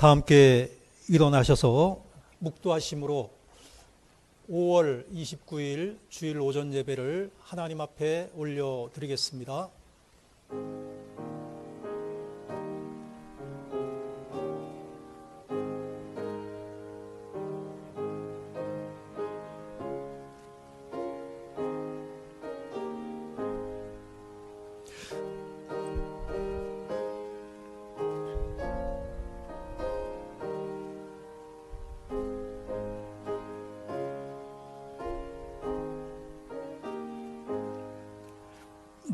다 함께 일어나셔서 묵도하심으로 5월 29일 주일 오전 예배를 하나님 앞에 올려드리겠습니다.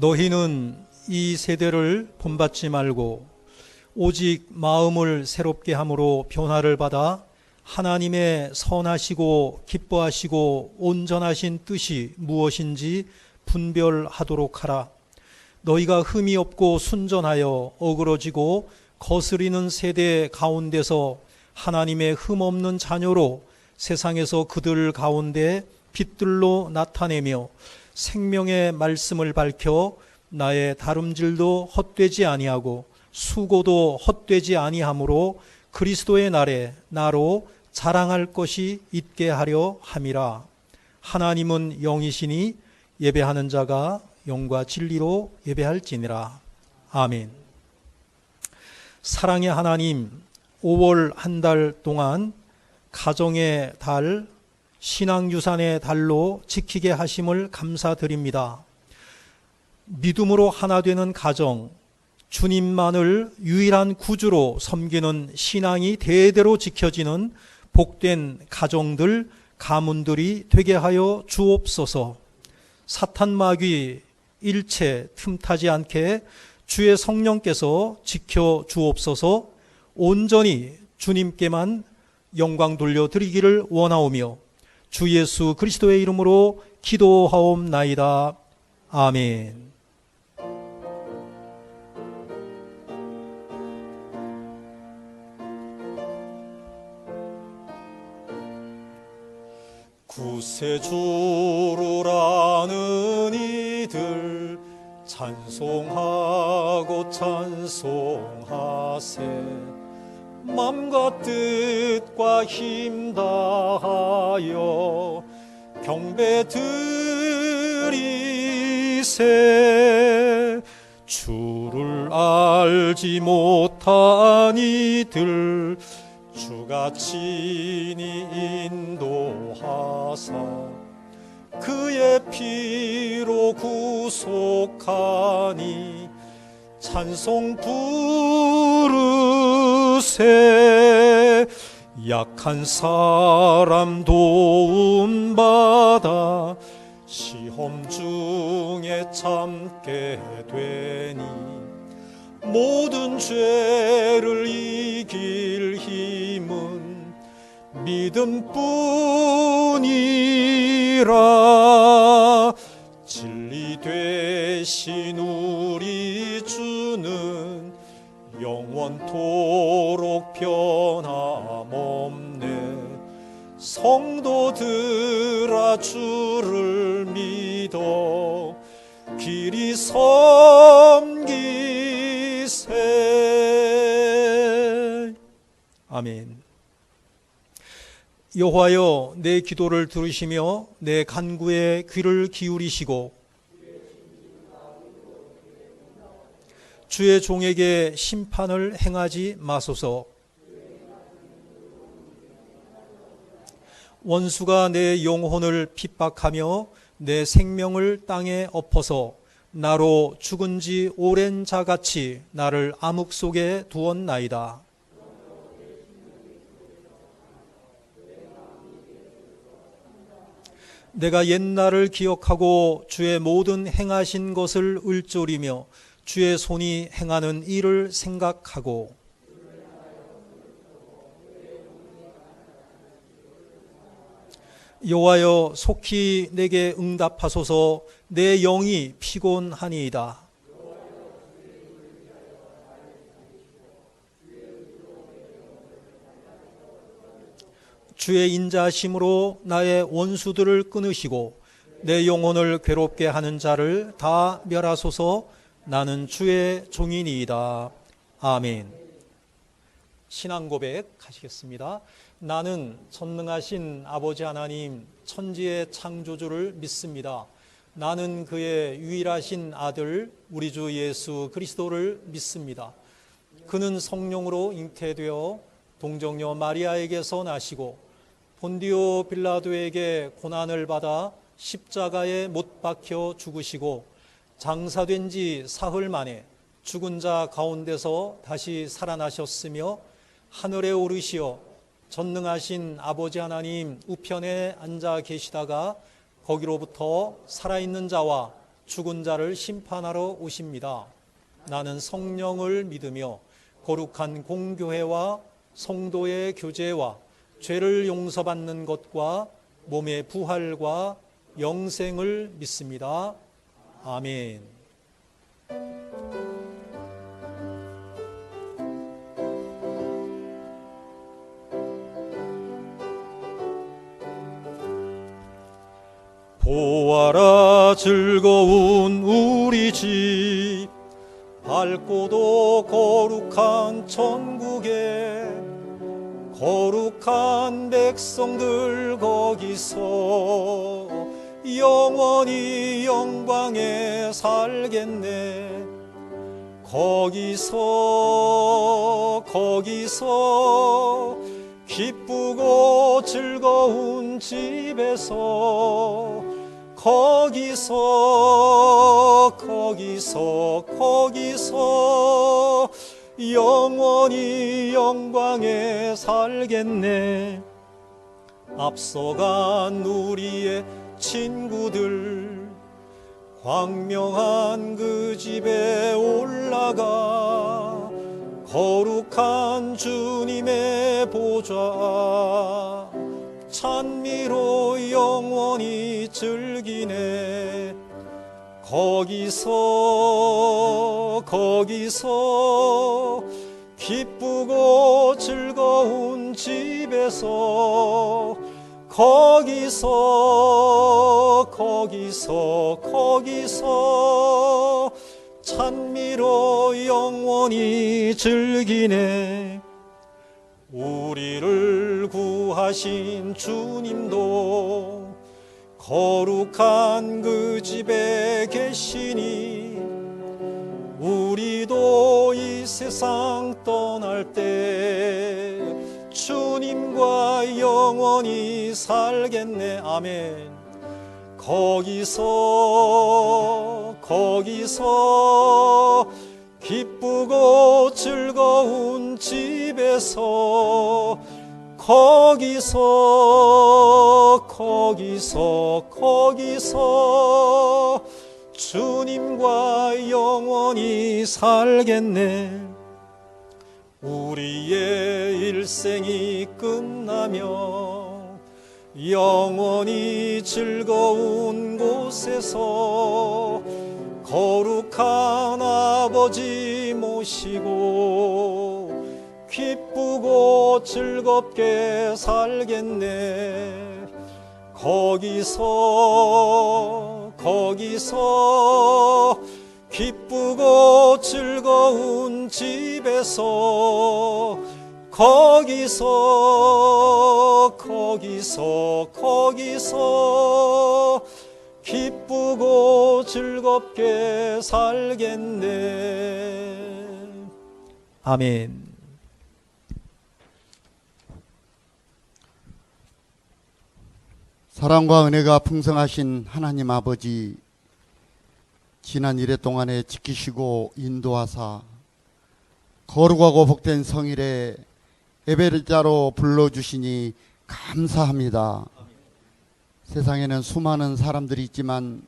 너희는 이 세대를 본받지 말고 오직 마음을 새롭게 함으로 변화를 받아 하나님의 선하시고 기뻐하시고 온전하신 뜻이 무엇인지 분별하도록 하라. 너희가 흠이 없고 순전하여 어그러지고 거스리는 세대 가운데서 하나님의 흠 없는 자녀로 세상에서 그들 가운데 빛들로 나타내며 생명의 말씀을 밝혀 나의 다름질도 헛되지 아니하고 수고도 헛되지 아니하므로 그리스도의 날에 나로 자랑할 것이 있게 하려 함이라. 하나님은 영이시니 예배하는 자가 영과 진리로 예배할지니라. 아멘. 사랑의 하나님, 5월 한 달 동안 가정의 달, 신앙유산의 달로 지키게 하심을 감사드립니다. 믿음으로 하나 되는 가정, 주님만을 유일한 구주로 섬기는 신앙이 대대로 지켜지는 복된 가정들, 가문들이 되게 하여 주옵소서. 사탄 마귀 일체 틈타지 않게 주의 성령께서 지켜 주옵소서. 온전히 주님께만 영광 돌려드리기를 원하오며 주 예수 그리스도의 이름으로 기도하옵나이다. 아멘. 구세주로라는 이들 찬송하고 찬송하세. 맘과 뜻과 힘 다하여 경배드리세. 주를 알지 못한 이들 주가 친히 인도하사 그의 피로 구속하니 찬송 부르세. 약한 사람 도움받아 시험 중에 참게 되니 모든 죄를 이길 힘은 믿음뿐이라. 진리 되신 우리 주는 영원토록 변함없네. 성도들아 주를 믿어 길이 섬기세. 아멘. 여호와여, 내 기도를 들으시며 내 간구에 귀를 기울이시고 주의 종에게 심판을 행하지 마소서. 원수가 내 영혼을 핍박하며 내 생명을 땅에 엎어서 나로 죽은 지 오랜 자같이 나를 암흑 속에 두었나이다. 내가 옛날을 기억하고 주의 모든 행하신 것을 을조리며 주의 손이 행하는 일을 생각하고 여호와여, 속히 내게 응답하소서. 내 영이 피곤하니이다. 주의 인자하심으로 나의 원수들을 끊으시고 내 영혼을 괴롭게 하는 자를 다 멸하소서. 나는 주의 종이니이다. 아멘. 신앙 고백 하시겠습니다. 나는 전능하신 아버지 하나님 천지의 창조주를 믿습니다. 나는 그의 유일하신 아들 우리 주 예수 그리스도를 믿습니다. 그는 성령으로 잉태되어 동정녀 마리아에게서 나시고 본디오 빌라도에게 고난을 받아 십자가에 못 박혀 죽으시고 장사된 지 사흘 만에 죽은 자 가운데서 다시 살아나셨으며 하늘에 오르시어 전능하신 아버지 하나님 우편에 앉아 계시다가 거기로부터 살아있는 자와 죽은 자를 심판하러 오십니다. 나는 성령을 믿으며 거룩한 공교회와 성도의 교제와 죄를 용서받는 것과 몸의 부활과 영생을 믿습니다. 아멘. 보아라 즐거운 우리 집 밝고도 거룩한 천국에 거룩한 백성들 거기서 영원히 영광에 살겠네. 거기서 기쁘고 즐거운 집에서 거기서 영원히 영광에 살겠네. 앞서간 우리의 친구들 광명한 그 집에 올라가 거룩한 주님의 보좌 찬미로 영원히 즐기네. 거기서 기쁘고 즐거운 집에서 거기서 찬미로 영원히 즐기네. 우리를 구하신 주님도 거룩한 그 집에 계시니 우리도 이 세상 떠날 때 주님과 영원히 살겠네. 아멘. 거기서 기쁘고 즐거운 집에서 거기서 주님과 영원히 살겠네. 우리의 일생이 끝나며 영원히 즐거운 곳에서 거룩한 아버지 모시고 기쁘고 즐겁게 살겠네. 거기서 기쁘고 즐거운 집에서 거기서 기쁘고 즐겁게 살겠네. 아멘. 사랑과 은혜가 풍성하신 하나님 아버지, 지난 일해 동안에 지키시고 인도하사 거룩하고 복된 성일에 예배자로 불러주시니 감사합니다. 세상에는 수많은 사람들이 있지만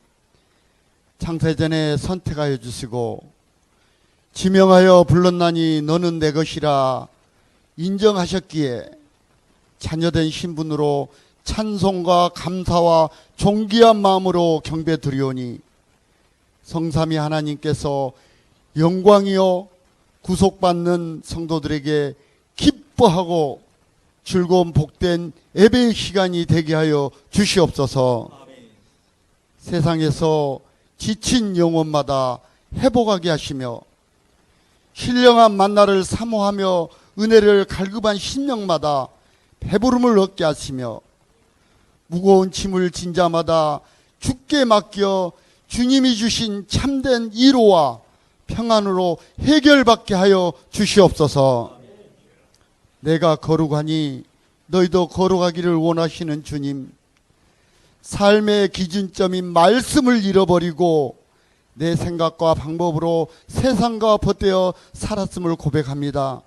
창세전에 선택하여 주시고 지명하여 불렀나니 너는 내 것이라 인정하셨기에 자녀된 신분으로 찬송과 감사와 존귀한 마음으로 경배 드리오니 성삼위 하나님께서 영광이요 구속받는 성도들에게 기뻐하고 즐거운 복된 예배의 시간이 되게 하여 주시옵소서. 세상에서 지친 영혼마다 회복하게 하시며 신령한 만나를 사모하며 은혜를 갈급한 심령마다 배부름을 얻게 하시며 무거운 짐을 진 자마다 주께 맡겨 주님이 주신 참된 위로와 평안으로 해결받게 하여 주시옵소서. 내가 거룩하니 너희도 거룩하기를 원하시는 주님, 삶의 기준점인 말씀을 잃어버리고 내 생각과 방법으로 세상과 벗대어 살았음을 고백합니다.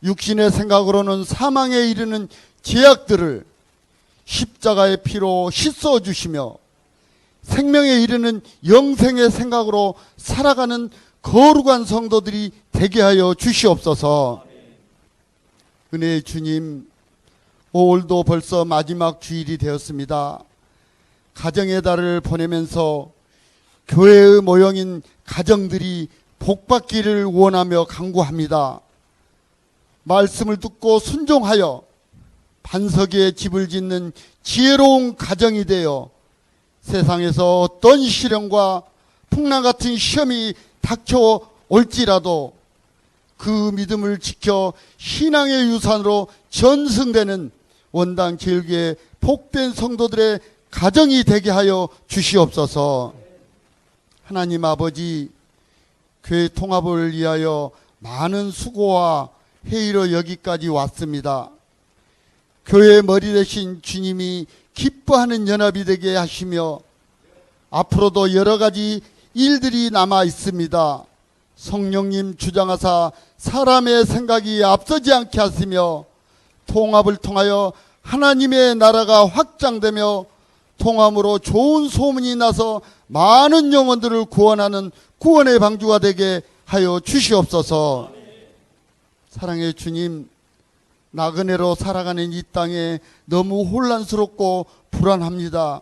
육신의 생각으로는 사망에 이르는 죄악들을 십자가의 피로 씻어주시며 생명에 이르는 영생의 생각으로 살아가는 거룩한 성도들이 되게 하여 주시옵소서. 은혜의 주님, 5월도 벌써 마지막 주일이 되었습니다. 가정의 달을 보내면서 교회의 모형인 가정들이 복받기를 원하며 간구합니다. 말씀을 듣고 순종하여 반석에 집을 짓는 지혜로운 가정이 되어 세상에서 어떤 시련과 풍랑 같은 시험이 닥쳐올지라도 그 믿음을 지켜 신앙의 유산으로 전승되는 원당 제일교회 복된 성도들의 가정이 되게 하여 주시옵소서. 하나님 아버지, 교회 통합을 위하여 많은 수고와 회의로 여기까지 왔습니다. 교회의 머리 되신 주님이 기뻐하는 연합이 되게 하시며 앞으로도 여러 가지 일들이 남아 있습니다. 성령님 주장하사 사람의 생각이 앞서지 않게 하시며 통합을 통하여 하나님의 나라가 확장되며 통합으로 좋은 소문이 나서 많은 영혼들을 구원하는 구원의 방주가 되게 하여 주시옵소서. 사랑의 주님, 나그네로 살아가는 이 땅에 너무 혼란스럽고 불안합니다.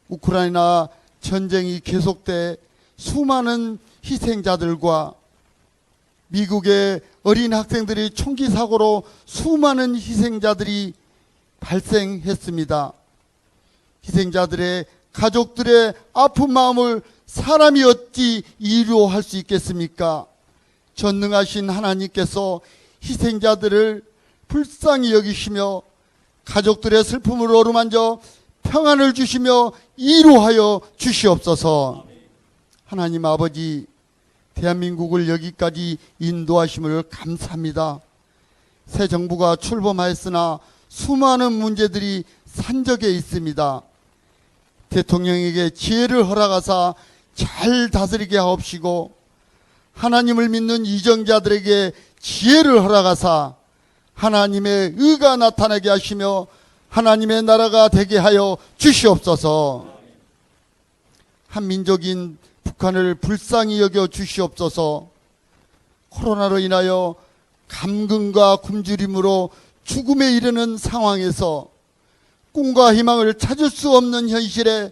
우크라이나 전쟁이 계속돼 수많은 희생자들과 미국의 어린 학생들이 총기 사고로 수많은 희생자들이 발생했습니다. 희생자들의 가족들의 아픈 마음을 사람이 어찌 이루할 수 있겠습니까? 전능하신 하나님께서 희생자들을 불쌍히 여기시며 가족들의 슬픔을 어루만져 평안을 주시며 이루하여 주시옵소서. 하나님 아버지, 대한민국을 여기까지 인도하심을 감사합니다. 새 정부가 출범하였으나 수많은 문제들이 산적해 있습니다. 대통령에게 지혜를 허락하사 잘 다스리게 하옵시고 하나님을 믿는 이정자들에게 지혜를 허락하사 하나님의 의가 나타나게 하시며 하나님의 나라가 되게 하여 주시옵소서. 한민족인 북한을 불쌍히 여겨 주시옵소서. 코로나로 인하여 감금과 굶주림으로 죽음에 이르는 상황에서 꿈과 희망을 찾을 수 없는 현실에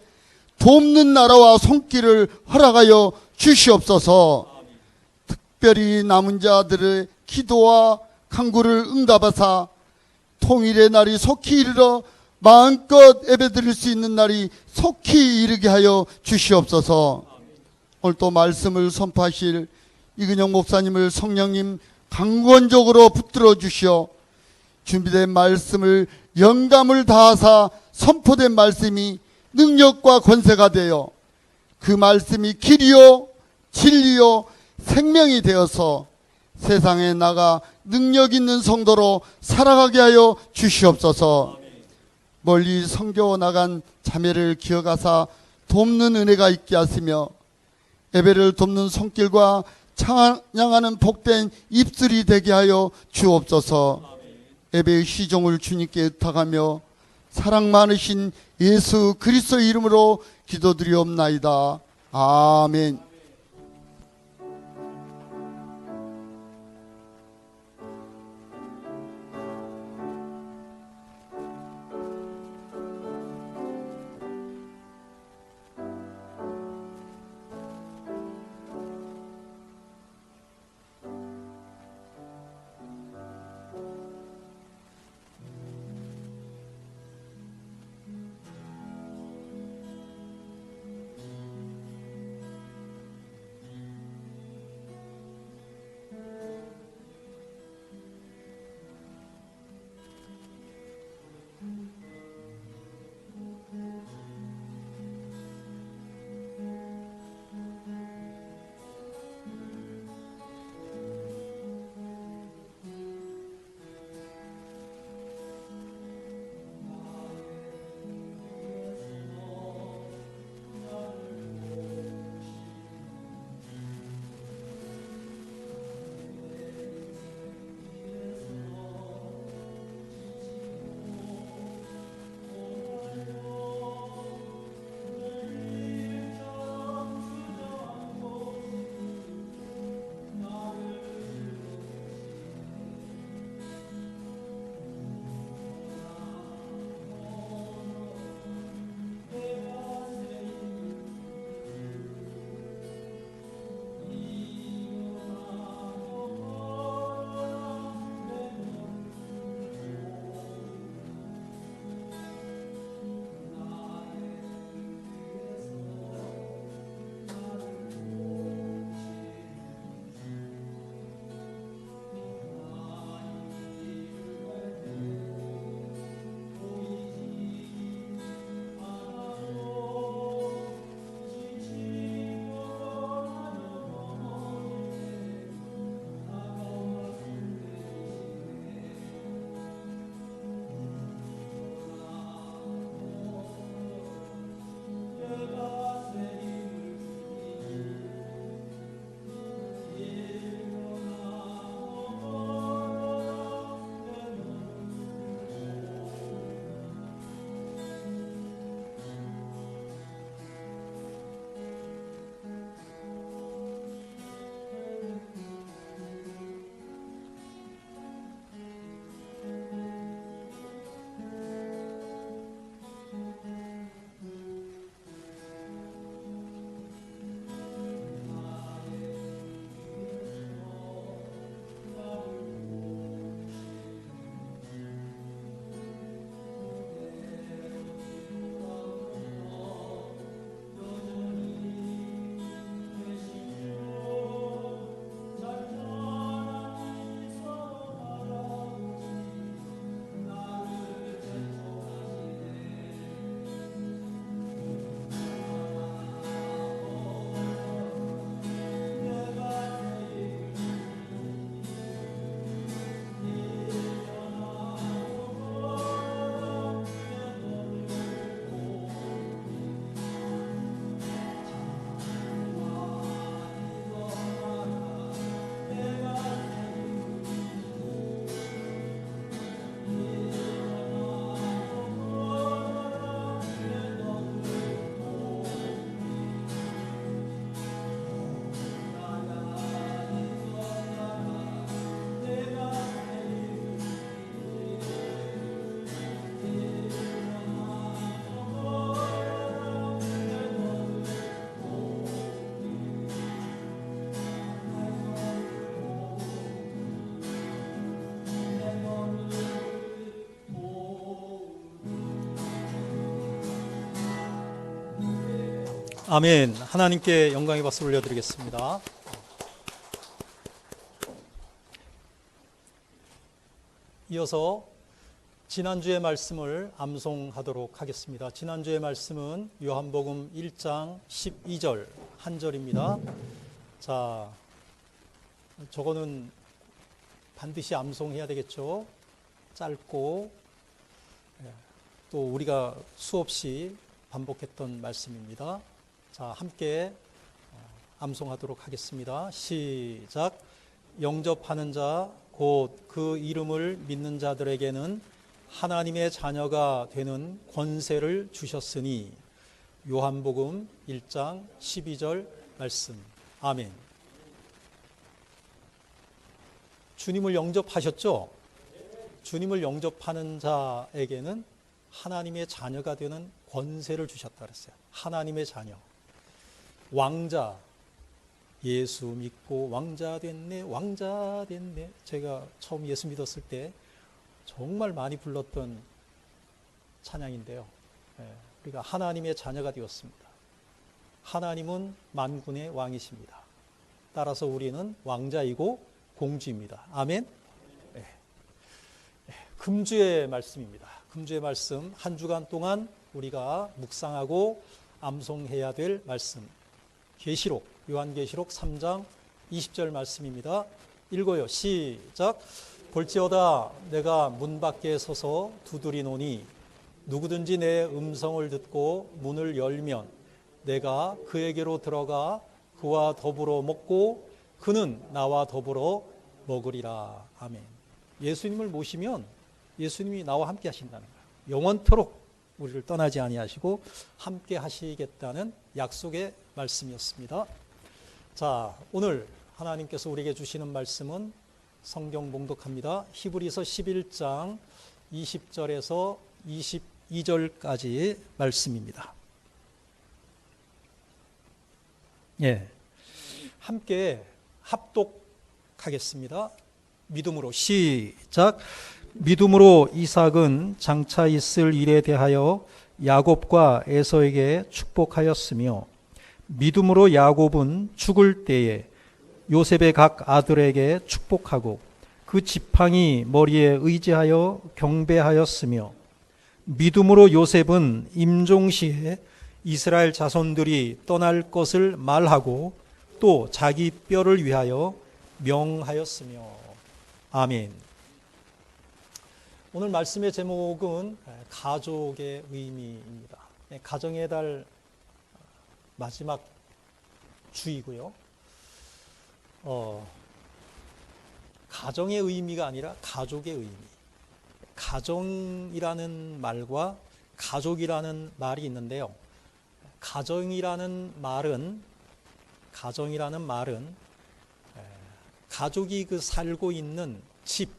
돕는 나라와 손길을 허락하여 주시옵소서. 특별히 남은 자들의 기도와 간구를 응답하사 통일의 날이 속히 이르러 마음껏 예배드릴 수 있는 날이 속히 이르게 하여 주시옵소서. 오늘 또 말씀을 선포하실 이근영 목사님을 성령님 강권적으로 붙들어 주시어 준비된 말씀을 영감을 다하사 선포된 말씀이 능력과 권세가 되어 그 말씀이 길이요 진리요 생명이 되어서 세상에 나가 능력 있는 성도로 살아가게 하여 주시옵소서. 멀리 선교 나간 자매를 기억하사 돕는 은혜가 있게 하시며 예배를 돕는 손길과 찬양하는 복된 입술이 되게 하여 주옵소서. 예배의 시종을 주님께 의탁하며 사랑 많으신 예수 그리스도 이름으로 기도드리옵나이다. 아멘. 아멘. 하나님께 영광의 박수 올려드리겠습니다. 이어서 지난주의 말씀을 암송하도록 하겠습니다. 지난주의 말씀은 요한복음 1장 12절 한 절입니다. 자, 저거는 반드시 암송해야 되겠죠. 짧고 또 우리가 수없이 반복했던 말씀입니다. 자, 함께 암송하도록 하겠습니다. 시작. 영접하는 자 곧 그 이름을 믿는 자들에게는 하나님의 자녀가 되는 권세를 주셨으니. 요한복음 1장 12절 말씀. 아멘. 주님을 영접하셨죠? 주님을 영접하는 자에게는 하나님의 자녀가 되는 권세를 주셨다 그랬어요. 하나님의 자녀. 왕자. 예수 믿고 왕자 됐네, 왕자 됐네. 제가 처음 예수 믿었을 때 정말 많이 불렀던 찬양인데요. 우리가 하나님의 자녀가 되었습니다. 하나님은 만군의 왕이십니다. 따라서 우리는 왕자이고 공주입니다. 아멘. 금주의 말씀입니다. 금주의 말씀, 한 주간 동안 우리가 묵상하고 암송해야 될 말씀. 계시록, 요한계시록 3장 20절 말씀입니다. 읽어요. 시작. 볼지어다 내가 문 밖에 서서 두드리노니 누구든지 내 음성을 듣고 문을 열면 내가 그에게로 들어가 그와 더불어 먹고 그는 나와 더불어 먹으리라. 아멘. 예수님을 모시면 예수님이 나와 함께 하신다는 거예요. 영원토록 우리를 떠나지 아니하시고 함께 하시겠다는 약속의 말씀이었습니다. 자, 오늘 하나님께서 우리에게 주시는 말씀은 성경 봉독합니다. 히브리서 11장 20절에서 22절까지 말씀입니다. 예, 함께 합독하겠습니다. 믿음으로 시작. 믿음으로 이삭은 장차 있을 일에 대하여 야곱과 에서에게 축복하였으며 믿음으로 야곱은 죽을 때에 요셉의 각 아들에게 축복하고 그 지팡이 머리에 의지하여 경배하였으며 믿음으로 요셉은 임종시에 이스라엘 자손들이 떠날 것을 말하고 또 자기 뼈를 위하여 명하였으며. 아멘. 오늘 말씀의 제목은 가족의 의미입니다. 가정의 달 마지막 주이고요. 가정의 의미가 아니라 가족의 의미. 가정이라는 말과 가족이라는 말이 있는데요. 가정이라는 말은 가족이 그 살고 있는 집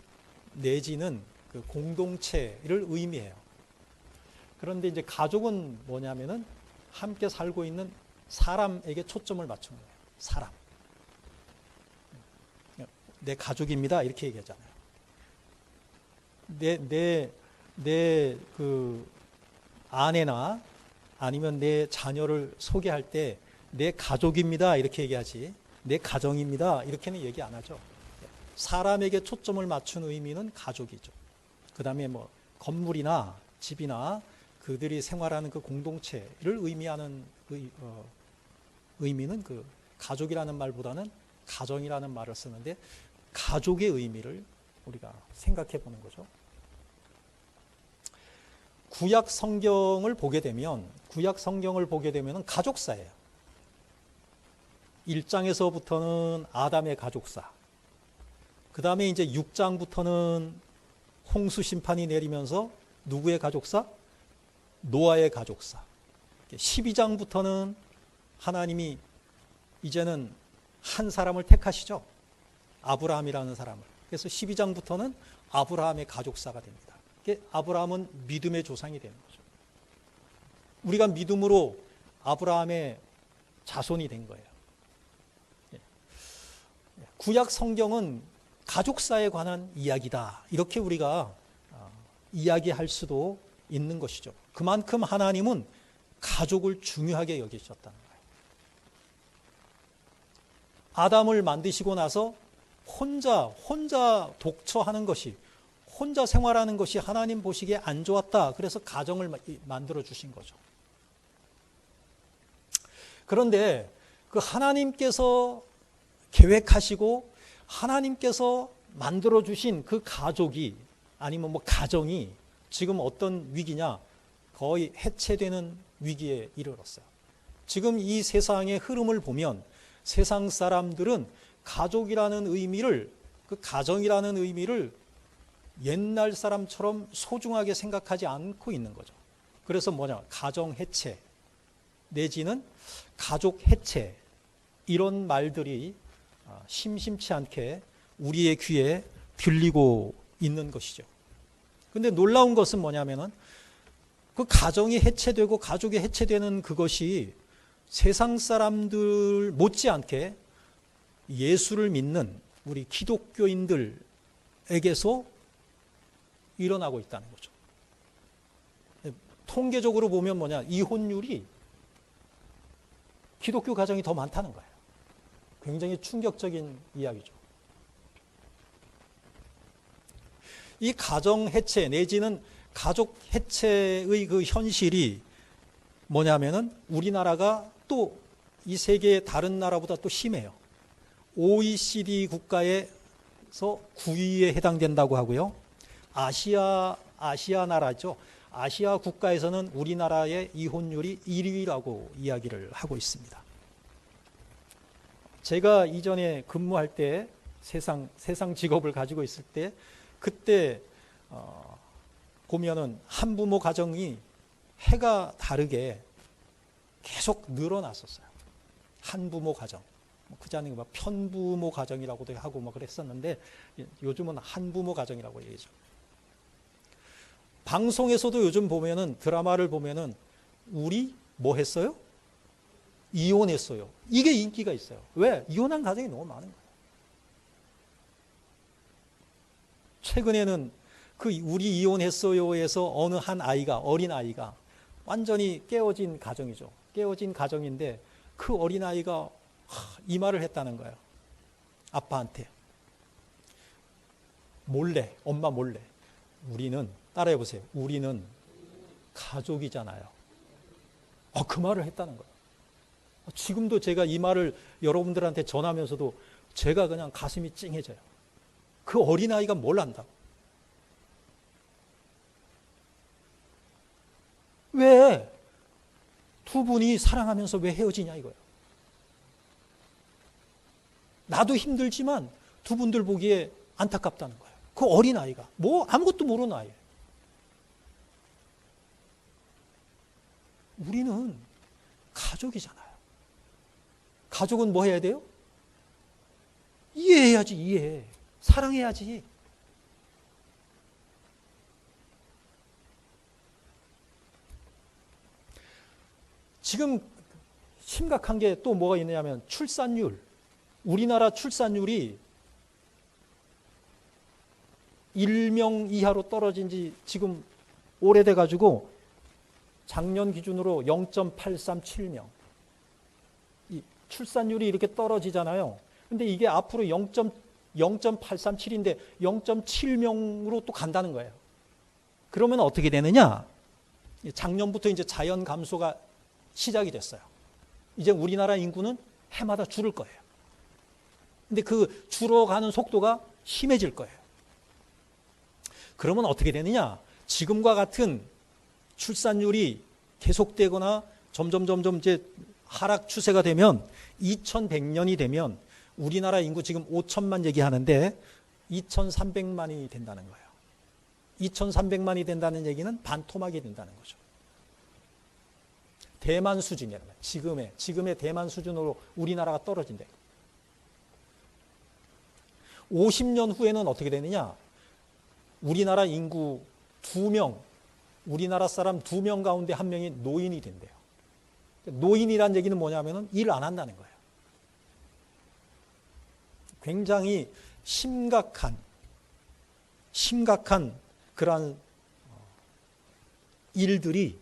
내지는 그 공동체를 의미해요. 그런데 이제 가족은 뭐냐면은 함께 살고 있는 사람에게 초점을 맞춘 거예요. 사람. 내 가족입니다. 이렇게 얘기하잖아요. 내 그 아내나 아니면 내 자녀를 소개할 때 내 가족입니다. 이렇게 얘기하지. 내 가정입니다. 이렇게는 얘기 안 하죠. 사람에게 초점을 맞춘 의미는 가족이죠. 그 다음에 뭐 건물이나 집이나 그들이 생활하는 그 공동체를 의미하는 의미는 그 가족이라는 말보다는 가정이라는 말을 쓰는데 가족의 의미를 우리가 생각해 보는 거죠. 구약 성경을 보게 되면 가족사예요. 1장에서부터는 아담의 가족사. 그 다음에 이제 6장부터는 홍수 심판이 내리면서 누구의 가족사? 노아의 가족사. 12장부터는 하나님이 이제는 한 사람을 택하시죠. 아브라함이라는 사람을. 그래서 12장부터는 아브라함의 가족사가 됩니다. 아브라함은 믿음의 조상이 되는 거죠. 우리가 믿음으로 아브라함의 자손이 된 거예요. 구약 성경은 가족사에 관한 이야기다. 이렇게 우리가 이야기할 수도 있는 것이죠. 그만큼 하나님은 가족을 중요하게 여기셨다는 거예요. 아담을 만드시고 나서 혼자 독처하는 것이, 혼자 생활하는 것이 하나님 보시기에 안 좋았다. 그래서 가정을 만들어 주신 거죠. 그런데 그 하나님께서 계획하시고 하나님께서 만들어 주신 그 가족이, 아니면 뭐 가정이 지금 어떤 위기냐? 거의 해체되는 위기에 이르렀어요. 지금 이 세상의 흐름을 보면 세상 사람들은 가족이라는 의미를, 그 가정이라는 의미를 옛날 사람처럼 소중하게 생각하지 않고 있는 거죠. 그래서 뭐냐? 가정 해체 내지는 가족 해체, 이런 말들이 심심치 않게 우리의 귀에 들리고 있는 것이죠. 근데 놀라운 것은 뭐냐면은 그 가정이 해체되고 가족이 해체되는 그것이 세상 사람들 못지않게 예수를 믿는 우리 기독교인들에게서 일어나고 있다는 거죠. 통계적으로 보면 뭐냐? 이혼율이 기독교 가정이 더 많다는 거예요. 굉장히 충격적인 이야기죠. 이 가정 해체 내지는 가족 해체의 그 현실이 뭐냐면은 우리나라가 또 이 세계의 다른 나라보다 또 심해요. OECD 국가에서 9위에 해당된다고 하고요. 아시아 나라죠. 아시아 국가에서는 우리나라의 이혼율이 1위라고 이야기를 하고 있습니다. 제가 이전에 근무할 때 세상 직업을 가지고 있을 때 그때 보면은 한부모 가정이 해가 다르게 계속 늘어났었어요. 한부모 가정. 그전에 막 편부모 가정이라고도 하고 막 그랬었는데 요즘은 한부모 가정이라고 얘기죠. 방송에서도 요즘 보면은 드라마를 보면은 우리 뭐 했어요? 이혼했어요. 이게 인기가 있어요. 왜? 이혼한 가정이 너무 많은 거예요. 최근에는 그 우리 이혼했어요에서 어느 한 아이가, 어린 아이가 완전히 깨어진 가정이죠. 깨어진 가정인데 그 어린 아이가 이 말을 했다는 거예요. 아빠한테 몰래, 엄마 몰래, 우리는, 따라해 보세요. 우리는 가족이잖아요. 그 말을 했다는 거예요. 지금도 제가 이 말을 여러분들한테 전하면서도 제가 그냥 가슴이 찡해져요. 그 어린아이가 뭘 안다고. 왜 두 분이 사랑하면서 왜 헤어지냐 이거예요. 나도 힘들지만 두 분들 보기에 안타깝다는 거예요. 그 어린아이가 뭐 아무것도 모르는 아이예요. 우리는 가족이잖아요. 가족은 뭐 해야 돼요? 이해해야지. 이해. 사랑해야지. 지금 심각한 게 또 뭐가 있느냐면 출산율. 우리나라 출산율이 1명 이하로 떨어진 지 지금 오래돼 가지고 작년 기준으로 0.837명. 이 출산율이 이렇게 떨어지잖아요. 근데 이게 앞으로 0.837인데 0.7명으로 또 간다는 거예요. 그러면 어떻게 되느냐? 작년부터 이제 자연 감소가 시작이 됐어요. 이제 우리나라 인구는 해마다 줄을 거예요. 근데 그 줄어가는 속도가 심해질 거예요. 그러면 어떻게 되느냐? 지금과 같은 출산율이 계속되거나 점점 이제 하락 추세가 되면 2100년이 되면 우리나라 인구 지금 5천만 얘기하는데 2300만이 된다는 거예요. 2300만이 된다는 얘기는 반토막이 된다는 거죠. 대만 수준이라는 거예요. 지금의 대만 수준으로 우리나라가 떨어진대. 50년 후에는 어떻게 되느냐? 우리나라 인구 2명, 우리나라 사람 2명 가운데 1명이 노인이 된대요. 노인이란 얘기는 뭐냐면은 일 안 한다는 거예요. 굉장히 심각한 그러한 일들이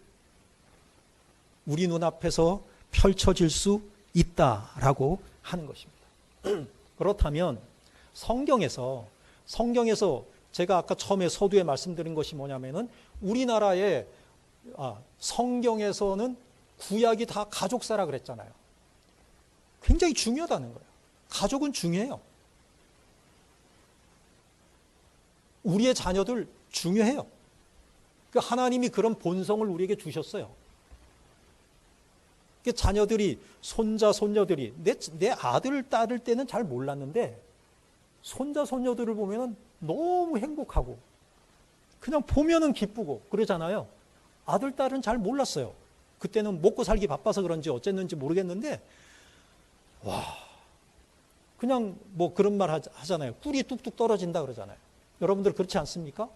우리 눈앞에서 펼쳐질 수 있다라고 하는 것입니다. 그렇다면 성경에서 제가 아까 처음에 서두에 말씀드린 것이 뭐냐면은 우리나라의 성경에서는 구약이 다 가족사라 그랬잖아요. 굉장히 중요하다는 거예요. 가족은 중요해요. 우리의 자녀들 중요해요. 하나님이 그런 본성을 우리에게 주셨어요. 자녀들이, 손자, 손녀들이, 내 아들, 딸을 때는 잘 몰랐는데 손자, 손녀들을 보면 너무 행복하고 그냥 보면은 기쁘고 그러잖아요. 아들, 딸은 잘 몰랐어요. 그때는 먹고 살기 바빠서 그런지 어쨌는지 모르겠는데 그냥 뭐 그런 말 하잖아요. 꿀이 뚝뚝 떨어진다 그러잖아요. 여러분들 그렇지 않습니까?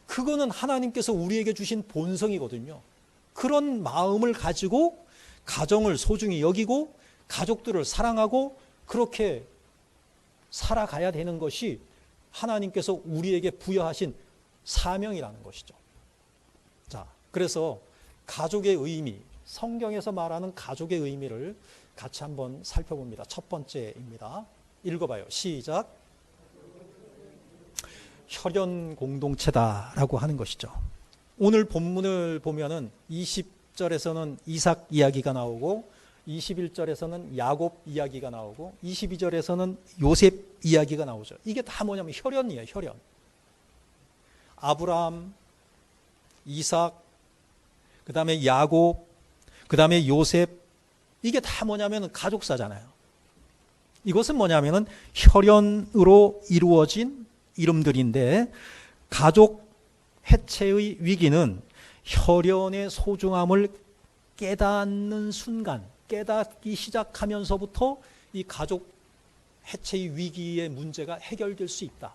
그거는 하나님께서 우리에게 주신 본성이거든요. 그런 마음을 가지고 가정을 소중히 여기고 가족들을 사랑하고 그렇게 살아가야 되는 것이 하나님께서 우리에게 부여하신 사명이라는 것이죠. 자, 그래서 가족의 의미, 성경에서 말하는 가족의 의미를 같이 한번 살펴봅니다. 첫 번째입니다. 읽어봐요. 시작. 혈연 공동체다라고 하는 것이죠. 오늘 본문을 보면은 20절에서는 이삭 이야기가 나오고 21절에서는 야곱 이야기가 나오고 22절에서는 요셉 이야기가 나오죠. 이게 다 뭐냐면 혈연이에요. 혈연. 아브라함, 이삭, 그 다음에 야곱, 그 다음에 요셉, 이게 다 뭐냐면 가족사잖아요. 이것은 뭐냐면은 혈연으로 이루어진 이름들인데 가족 해체의 위기는 혈연의 소중함을 깨닫는 순간, 깨닫기 시작하면서부터 이 가족 해체의 위기의 문제가 해결될 수 있다.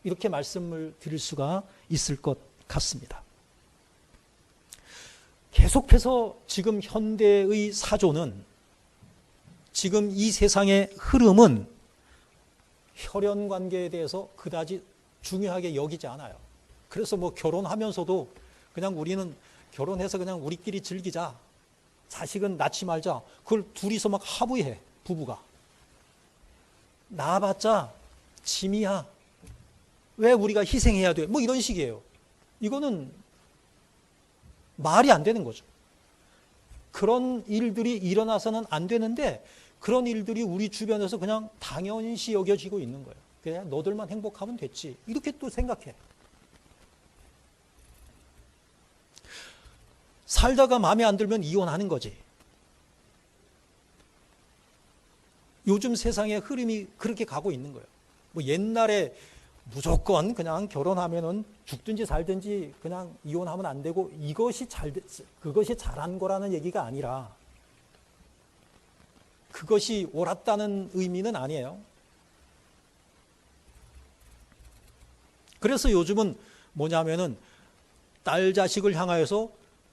이렇게 말씀을 드릴 수가 있을 것 같습니다. 계속해서 지금 현대의 사조는, 지금 이 세상의 흐름은 혈연 관계에 대해서 그다지 중요하게 여기지 않아요. 그래서 뭐 결혼하면서도 그냥 우리는 결혼해서 그냥 우리끼리 즐기자. 자식은 낳지 말자. 그걸 둘이서 막 합의해, 부부가. 낳아봤자 짐이야. 왜 우리가 희생해야 돼? 뭐 이런 식이에요. 이거는 말이 안 되는 거죠. 그런 일들이 일어나서는 안 되는데 그런 일들이 우리 주변에서 그냥 당연시 여겨지고 있는 거예요. 그냥 너들만 행복하면 됐지. 이렇게 또 생각해. 살다가 마음에 안 들면 이혼하는 거지. 요즘 세상의 흐름이 그렇게 가고 있는 거예요. 뭐 옛날에 무조건 그냥 결혼하면은 죽든지 살든지 그냥 이혼하면 안 되고 그것이 잘한 거라는 얘기가 아니라 그것이 옳았다는 의미는 아니에요. 그래서 요즘은 뭐냐면은 딸 자식을 향하여서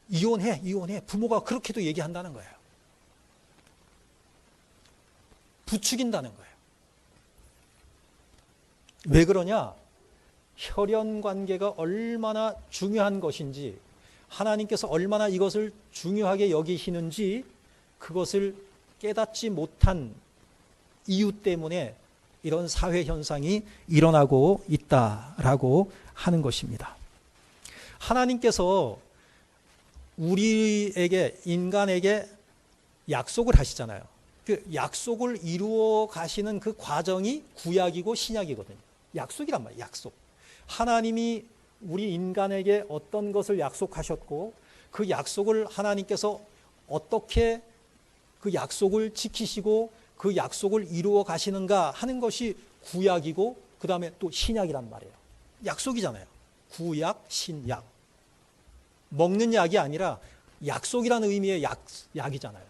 이혼해. 부모가 그렇게도 얘기한다는 거예요. 부추긴다는 거예요. 왜 그러냐? 혈연 관계가 얼마나 중요한 것인지, 하나님께서 얼마나 이것을 중요하게 여기시는지 그것을 깨닫지 못한 이유 때문에 이런 사회 현상이 일어나고 있다라고 하는 것입니다. 하나님께서 우리에게, 인간에게 약속을 하시잖아요. 그 약속을 이루어 가시는 그 과정이 구약이고 신약이거든요. 약속이란 말이에요. 약속. 하나님이 우리 인간에게 어떤 것을 약속하셨고 그 약속을 하나님께서 어떻게 그 약속을 지키시고 그 약속을 이루어 가시는가 하는 것이 구약이고 그 다음에 또 신약이란 말이에요. 약속이잖아요. 구약, 신약. 먹는 약이 아니라 약속이라는 의미의 약이잖아요.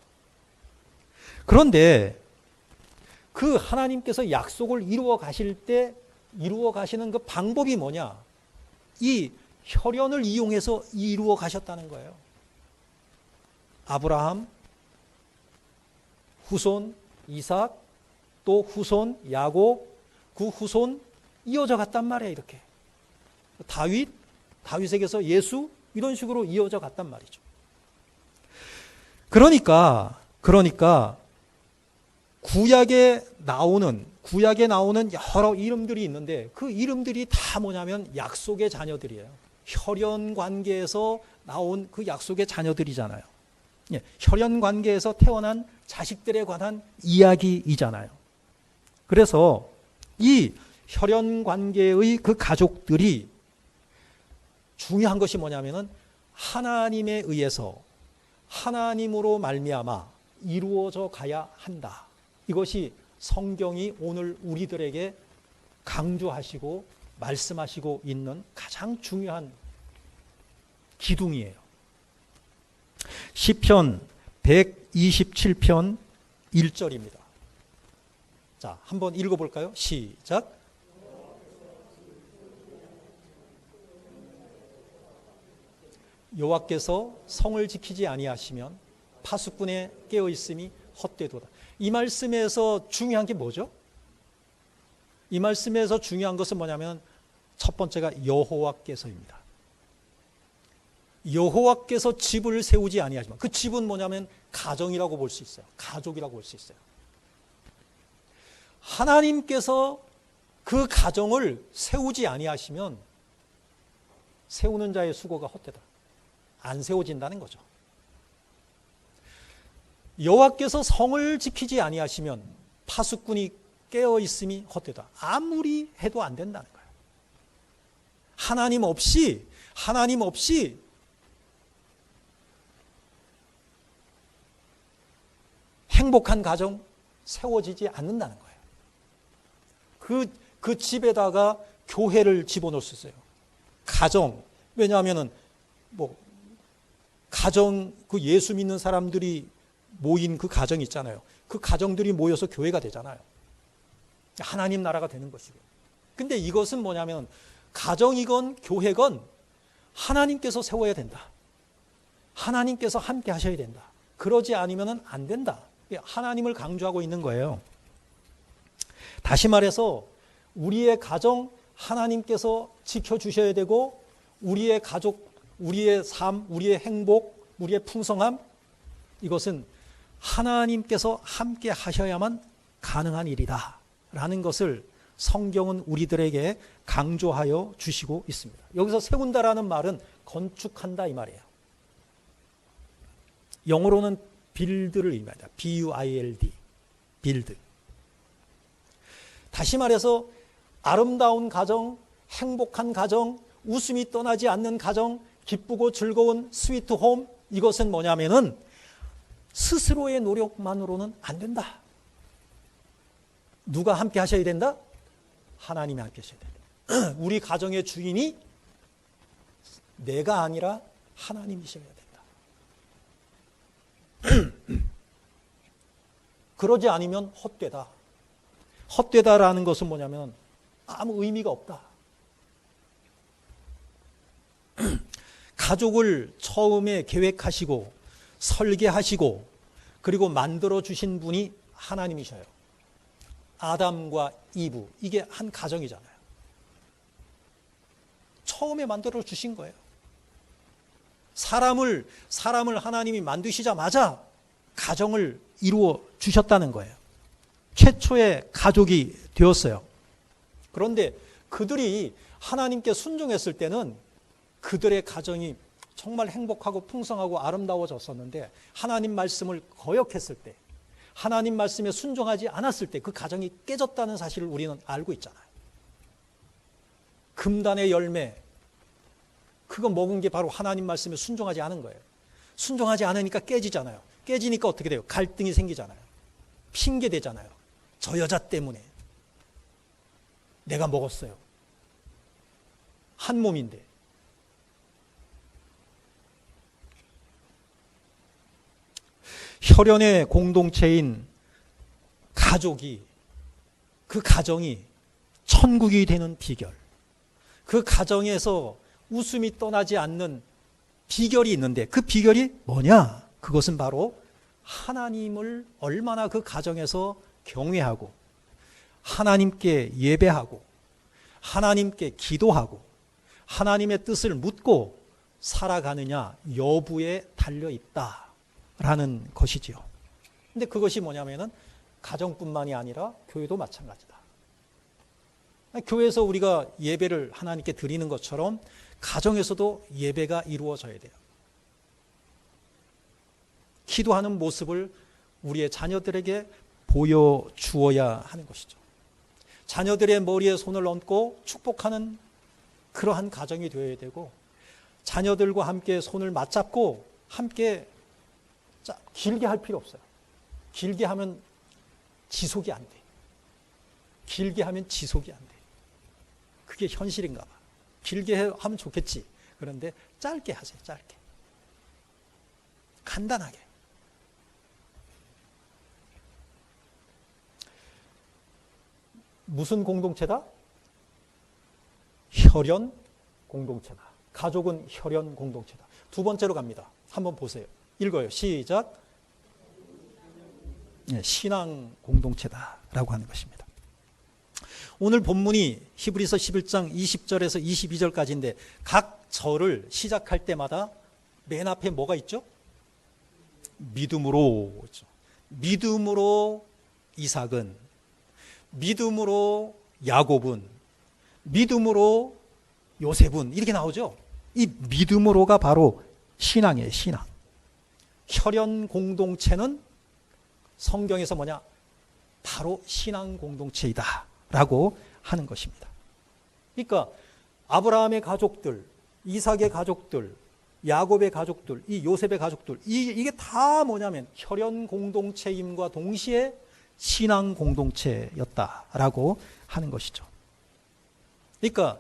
그런데 그 하나님께서 약속을 이루어 가실 때 이루어 가시는 그 방법이 뭐냐? 이 혈연을 이용해서 이루어 가셨다는 거예요. 아브라함, 후손 이삭, 또 후손 야곱, 그 후손 이어져 갔단 말이에요. 이렇게 다윗에게서 예수, 이런 식으로 이어져 갔단 말이죠. 그러니까 구약에 나오는 여러 이름들이 있는데 그 이름들이 다 뭐냐면 약속의 자녀들이에요. 혈연 관계에서 나온 그 약속의 자녀들이잖아요. 예, 혈연 관계에서 태어난 자식들에 관한 이야기이잖아요. 그래서 이 혈연 관계의 그 가족들이 중요한 것이 뭐냐면은 하나님에 의해서 하나님으로 말미암아 이루어져 가야 한다. 이것이 성경이 오늘 우리들에게 강조하시고 말씀하시고 있는 가장 중요한 기둥이에요. 시편 127편 1절입니다. 자, 한번 읽어볼까요? 시작. 여호와께서 성을 지키지 아니하시면 파수꾼에 깨어 있음이 헛되도다. 이 말씀에서 중요한 게 뭐죠? 이 말씀에서 중요한 것은 뭐냐면 첫 번째가 여호와께서입니다. 여호와께서 집을 세우지 아니하지만 그 집은 뭐냐면 가정이라고 볼 수 있어요. 가족이라고 볼 수 있어요. 하나님께서 그 가정을 세우지 아니하시면 세우는 자의 수고가 헛되다. 안 세워진다는 거죠. 여호와께서 성을 지키지 아니하시면 파수꾼이 깨어 있음이 헛되다. 아무리 해도 안 된다는 거예요. 하나님 없이 행복한 가정 세워지지 않는다는 거예요. 그 집에다가 교회를 집어넣을 수 있어요. 가정. 왜냐하면은 가정, 그 예수 믿는 사람들이 모인 그 가정이 있잖아요. 그 가정들이 모여서 교회가 되잖아요. 하나님 나라가 되는 것이고. 근데 이것은 뭐냐면 가정이건 교회건 하나님께서 세워야 된다. 하나님께서 함께 하셔야 된다. 그러지 않으면 안 된다. 하나님을 강조하고 있는 거예요. 다시 말해서 우리의 가정 하나님께서 지켜주셔야 되고 우리의 가족, 우리의 삶, 우리의 행복, 우리의 풍성함 이것은 하나님께서 함께 하셔야만 가능한 일이다 라는 것을 성경은 우리들에게 강조하여 주시고 있습니다. 여기서 세운다라는 말은 건축한다 이 말이에요. 영어로는 build를 의미합니다. B-U-I-L-D, build. 다시 말해서 아름다운 가정, 행복한 가정, 웃음이 떠나지 않는 가정, 기쁘고 즐거운 스위트 홈 이것은 뭐냐면은 스스로의 노력만으로는 안 된다. 누가 함께 하셔야 된다? 하나님이 함께 하셔야 된다. 우리 가정의 주인이 내가 아니라 하나님이셔야 된다. 그러지 않으면 헛되다. 헛되다라는 것은 뭐냐면 아무 의미가 없다. 가족을 처음에 계획하시고 설계하시고 그리고 만들어 주신 분이 하나님이셔요. 아담과 이브 이게 한 가정이잖아요. 처음에 만들어 주신 거예요. 사람을 하나님이 만드시자마자 가정을 이루어 주셨다는 거예요. 최초의 가족이 되었어요. 그런데 그들이 하나님께 순종했을 때는 그들의 가정이 정말 행복하고 풍성하고 아름다워졌었는데 하나님 말씀을 거역했을 때 하나님 말씀에 순종하지 않았을 때 그 가정이 깨졌다는 사실을 우리는 알고 있잖아요. 금단의 열매 그거 먹은 게 바로 하나님 말씀에 순종하지 않은 거예요. 순종하지 않으니까 깨지잖아요. 깨지니까 어떻게 돼요? 갈등이 생기잖아요. 핑계 대잖아요. 저 여자 때문에 내가 먹었어요. 한 몸인데. 혈연의 공동체인 가족이 그 가정이 천국이 되는 비결, 그 가정에서 웃음이 떠나지 않는 비결이 있는데 그 비결이 뭐냐? 그것은 바로 하나님을 얼마나 그 가정에서 경외하고 하나님께 예배하고 하나님께 기도하고 하나님의 뜻을 묻고 살아가느냐 여부에 달려 있다라는 것이지요. 근데 그것이 뭐냐면은 가정뿐만이 아니라 교회도 마찬가지다. 교회에서 우리가 예배를 하나님께 드리는 것처럼 가정에서도 예배가 이루어져야 돼요. 기도하는 모습을 우리의 자녀들에게 보여주어야 하는 것이죠. 자녀들의 머리에 손을 얹고 축복하는 그러한 가정이 되어야 되고, 자녀들과 함께 손을 맞잡고 함께 길게 할 필요 없어요. 길게 하면 지속이 안 돼. 길게 하면 지속이 안 돼. 그게 현실인가 봐. 길게 하면 좋겠지. 그런데 짧게 하세요. 짧게. 간단하게. 무슨 공동체다? 혈연 공동체다. 가족은 혈연 공동체다. 두 번째로 갑니다. 한번 보세요. 읽어요. 시작. 신앙 공동체다라고 하는 것입니다. 오늘 본문이 히브리서 11장 20절에서 22절까지인데 각 절을 시작할 때마다 맨 앞에 뭐가 있죠? 믿음으로. 믿음으로 이삭은, 믿음으로 야곱은, 믿음으로 요셉은, 이렇게 나오죠. 이 믿음으로가 바로 신앙이에요. 신앙. 혈연 공동체는 성경에서 뭐냐? 바로 신앙 공동체이다 라고 하는 것입니다. 그러니까 아브라함의 가족들, 이삭의 가족들, 야곱의 가족들, 이 요셉의 가족들, 이게 다 뭐냐면 혈연 공동체임과 동시에 신앙 공동체였다라고 하는 것이죠. 그러니까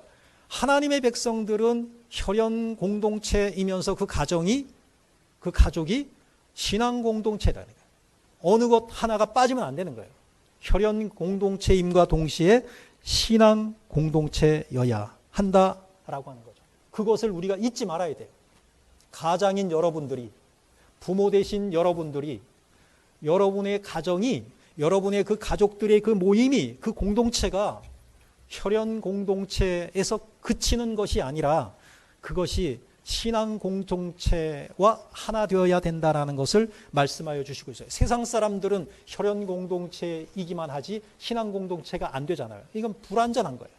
하나님의 백성들은 혈연 공동체이면서 그 가족이 신앙 공동체다. 어느 것 하나가 빠지면 안 되는 거예요. 혈연 공동체임과 동시에 신앙 공동체여야 한다라고 하는 거죠. 그것을 우리가 잊지 말아야 돼요. 가장인 여러분들이, 부모 되신 여러분들이, 여러분의 가정이, 여러분의 그 가족들의 그 모임이, 그 공동체가 혈연 공동체에서 그치는 것이 아니라 그것이 신앙 공동체와 하나 되어야 된다라는 것을 말씀하여 주시고 있어요. 세상 사람들은 혈연 공동체이기만 하지 신앙 공동체가 안 되잖아요. 이건 불완전한 거예요.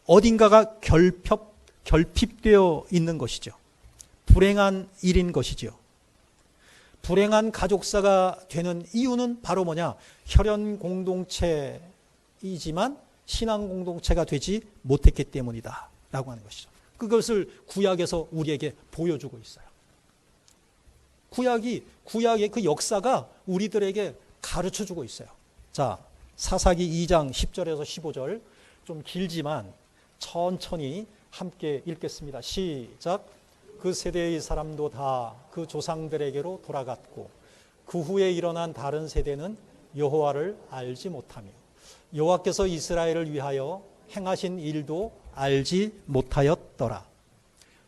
어딘가가 결핍되어 있는 것이죠. 불행한 일인 것이죠. 불행한 가족사가 되는 이유는 바로 뭐냐? 혈연 공동체이지만 신앙 공동체가 되지 못했기 때문이다 라고 하는 것이죠. 그것을 구약에서 우리에게 보여주고 있어요. 구약의 그 역사가 우리들에게 가르쳐주고 있어요. 자, 사사기 2장 10절에서 15절, 좀 길지만 천천히 함께 읽겠습니다. 시작. 그 세대의 사람도 다 그 조상들에게로 돌아갔고 그 후에 일어난 다른 세대는 여호와를 알지 못하며 여호와께서 이스라엘을 위하여 행하신 일도 알지 못하였더라.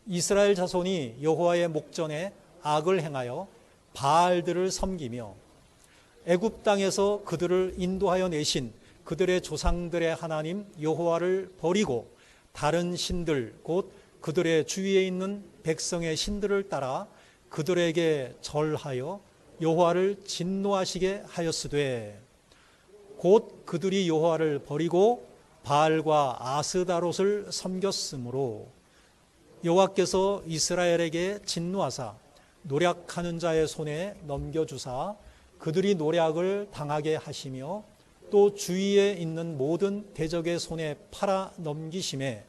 이스라엘 자손이 여호와의 목전에 악을 행하여 바알들을 섬기며 애굽 땅에서 그들을 인도하여 내신 그들의 조상들의 하나님 여호와를 버리고 다른 신들 곧 그들의 주위에 있는 백성의 신들을 따라 그들에게 절하여 여호와를 진노하시게 하였으되 곧 그들이 여호와를 버리고 바알과 아스다롯을 섬겼으므로 여호와께서 이스라엘에게 진노하사 노략하는 자의 손에 넘겨주사 그들이 노략을 당하게 하시며 또 주위에 있는 모든 대적의 손에 팔아 넘기심에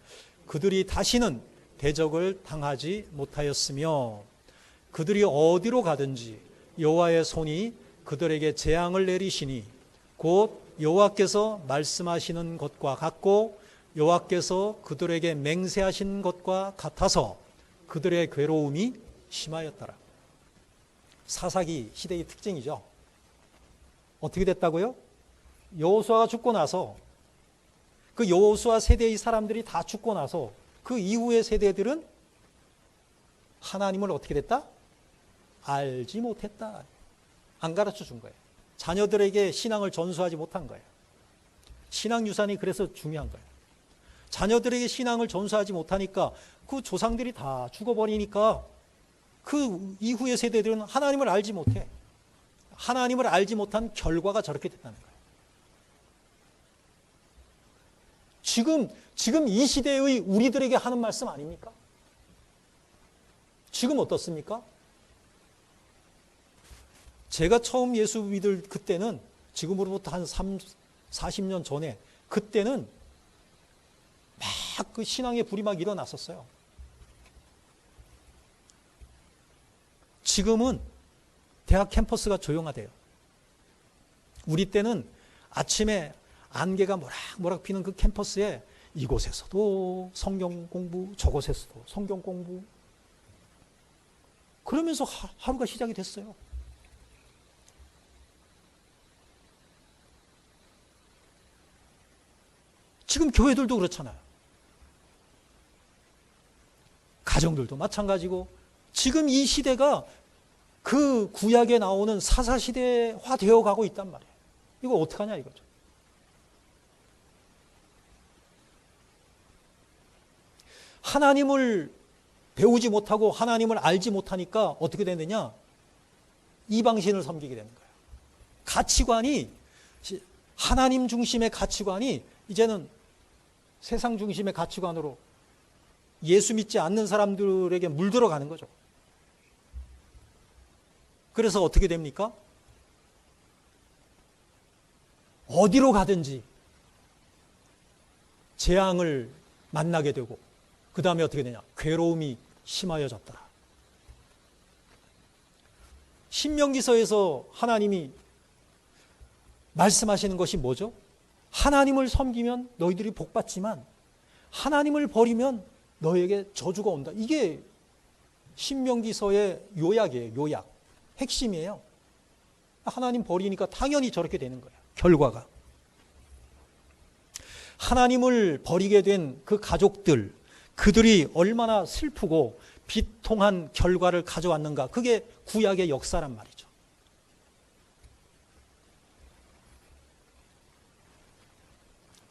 그들이 다시는 대적을 당하지 못하였으며 그들이 어디로 가든지 여호와의 손이 그들에게 재앙을 내리시니 곧 여호와께서 말씀하시는 것과 같고 여호와께서 그들에게 맹세하신 것과 같아서 그들의 괴로움이 심하였더라. 사사기 시대의 특징이죠. 어떻게 됐다고요? 여호수아가 죽고 나서 그 여호수아 세대의 사람들이 다 죽고 나서 그 이후의 세대들은 하나님을 어떻게 됐다? 알지 못했다. 안 가르쳐 준 거예요. 자녀들에게 신앙을 전수하지 못한 거예요. 신앙 유산이 그래서 중요한 거예요. 자녀들에게 신앙을 전수하지 못하니까 그 조상들이 다 죽어버리니까 그 이후의 세대들은 하나님을 알지 못해. 하나님을 알지 못한 결과가 저렇게 됐다는 거예요. 지금 이 시대의 우리들에게 하는 말씀 아닙니까? 지금 어떻습니까? 제가 처음 예수 믿을 그때는, 지금으로부터 한 40년 전에, 그때는 막 그 신앙의 불이 막 일어났었어요. 지금은 대학 캠퍼스가 조용하대요. 우리 때는 아침에 안개가 모락모락 피는 그 캠퍼스에 이곳에서도 성경 공부, 저곳에서도 성경 공부, 그러면서 하루가 시작이 됐어요. 지금 교회들도 그렇잖아요. 가정들도 마찬가지고, 지금 이 시대가 그 구약에 나오는 사사시대화 되어 가고 있단 말이에요. 이거 어떡하냐 이거죠. 하나님을 배우지 못하고 하나님을 알지 못하니까 어떻게 되느냐? 이방신을 섬기게 되는 거예요. 가치관이, 하나님 중심의 가치관이 이제는 세상 중심의 가치관으로 예수 믿지 않는 사람들에게 물들어가는 거죠. 그래서 어떻게 됩니까? 어디로 가든지 재앙을 만나게 되고, 그 다음에 어떻게 되냐? 괴로움이 심하여졌더라. 신명기서에서 하나님이 말씀하시는 것이 뭐죠? 하나님을 섬기면 너희들이 복받지만 하나님을 버리면 너에게 저주가 온다. 이게 신명기서의 요약이에요. 요약. 핵심이에요. 하나님 버리니까 당연히 저렇게 되는 거예요. 결과가. 하나님을 버리게 된 그 가족들, 그들이 얼마나 슬프고 비통한 결과를 가져왔는가. 그게 구약의 역사란 말이죠.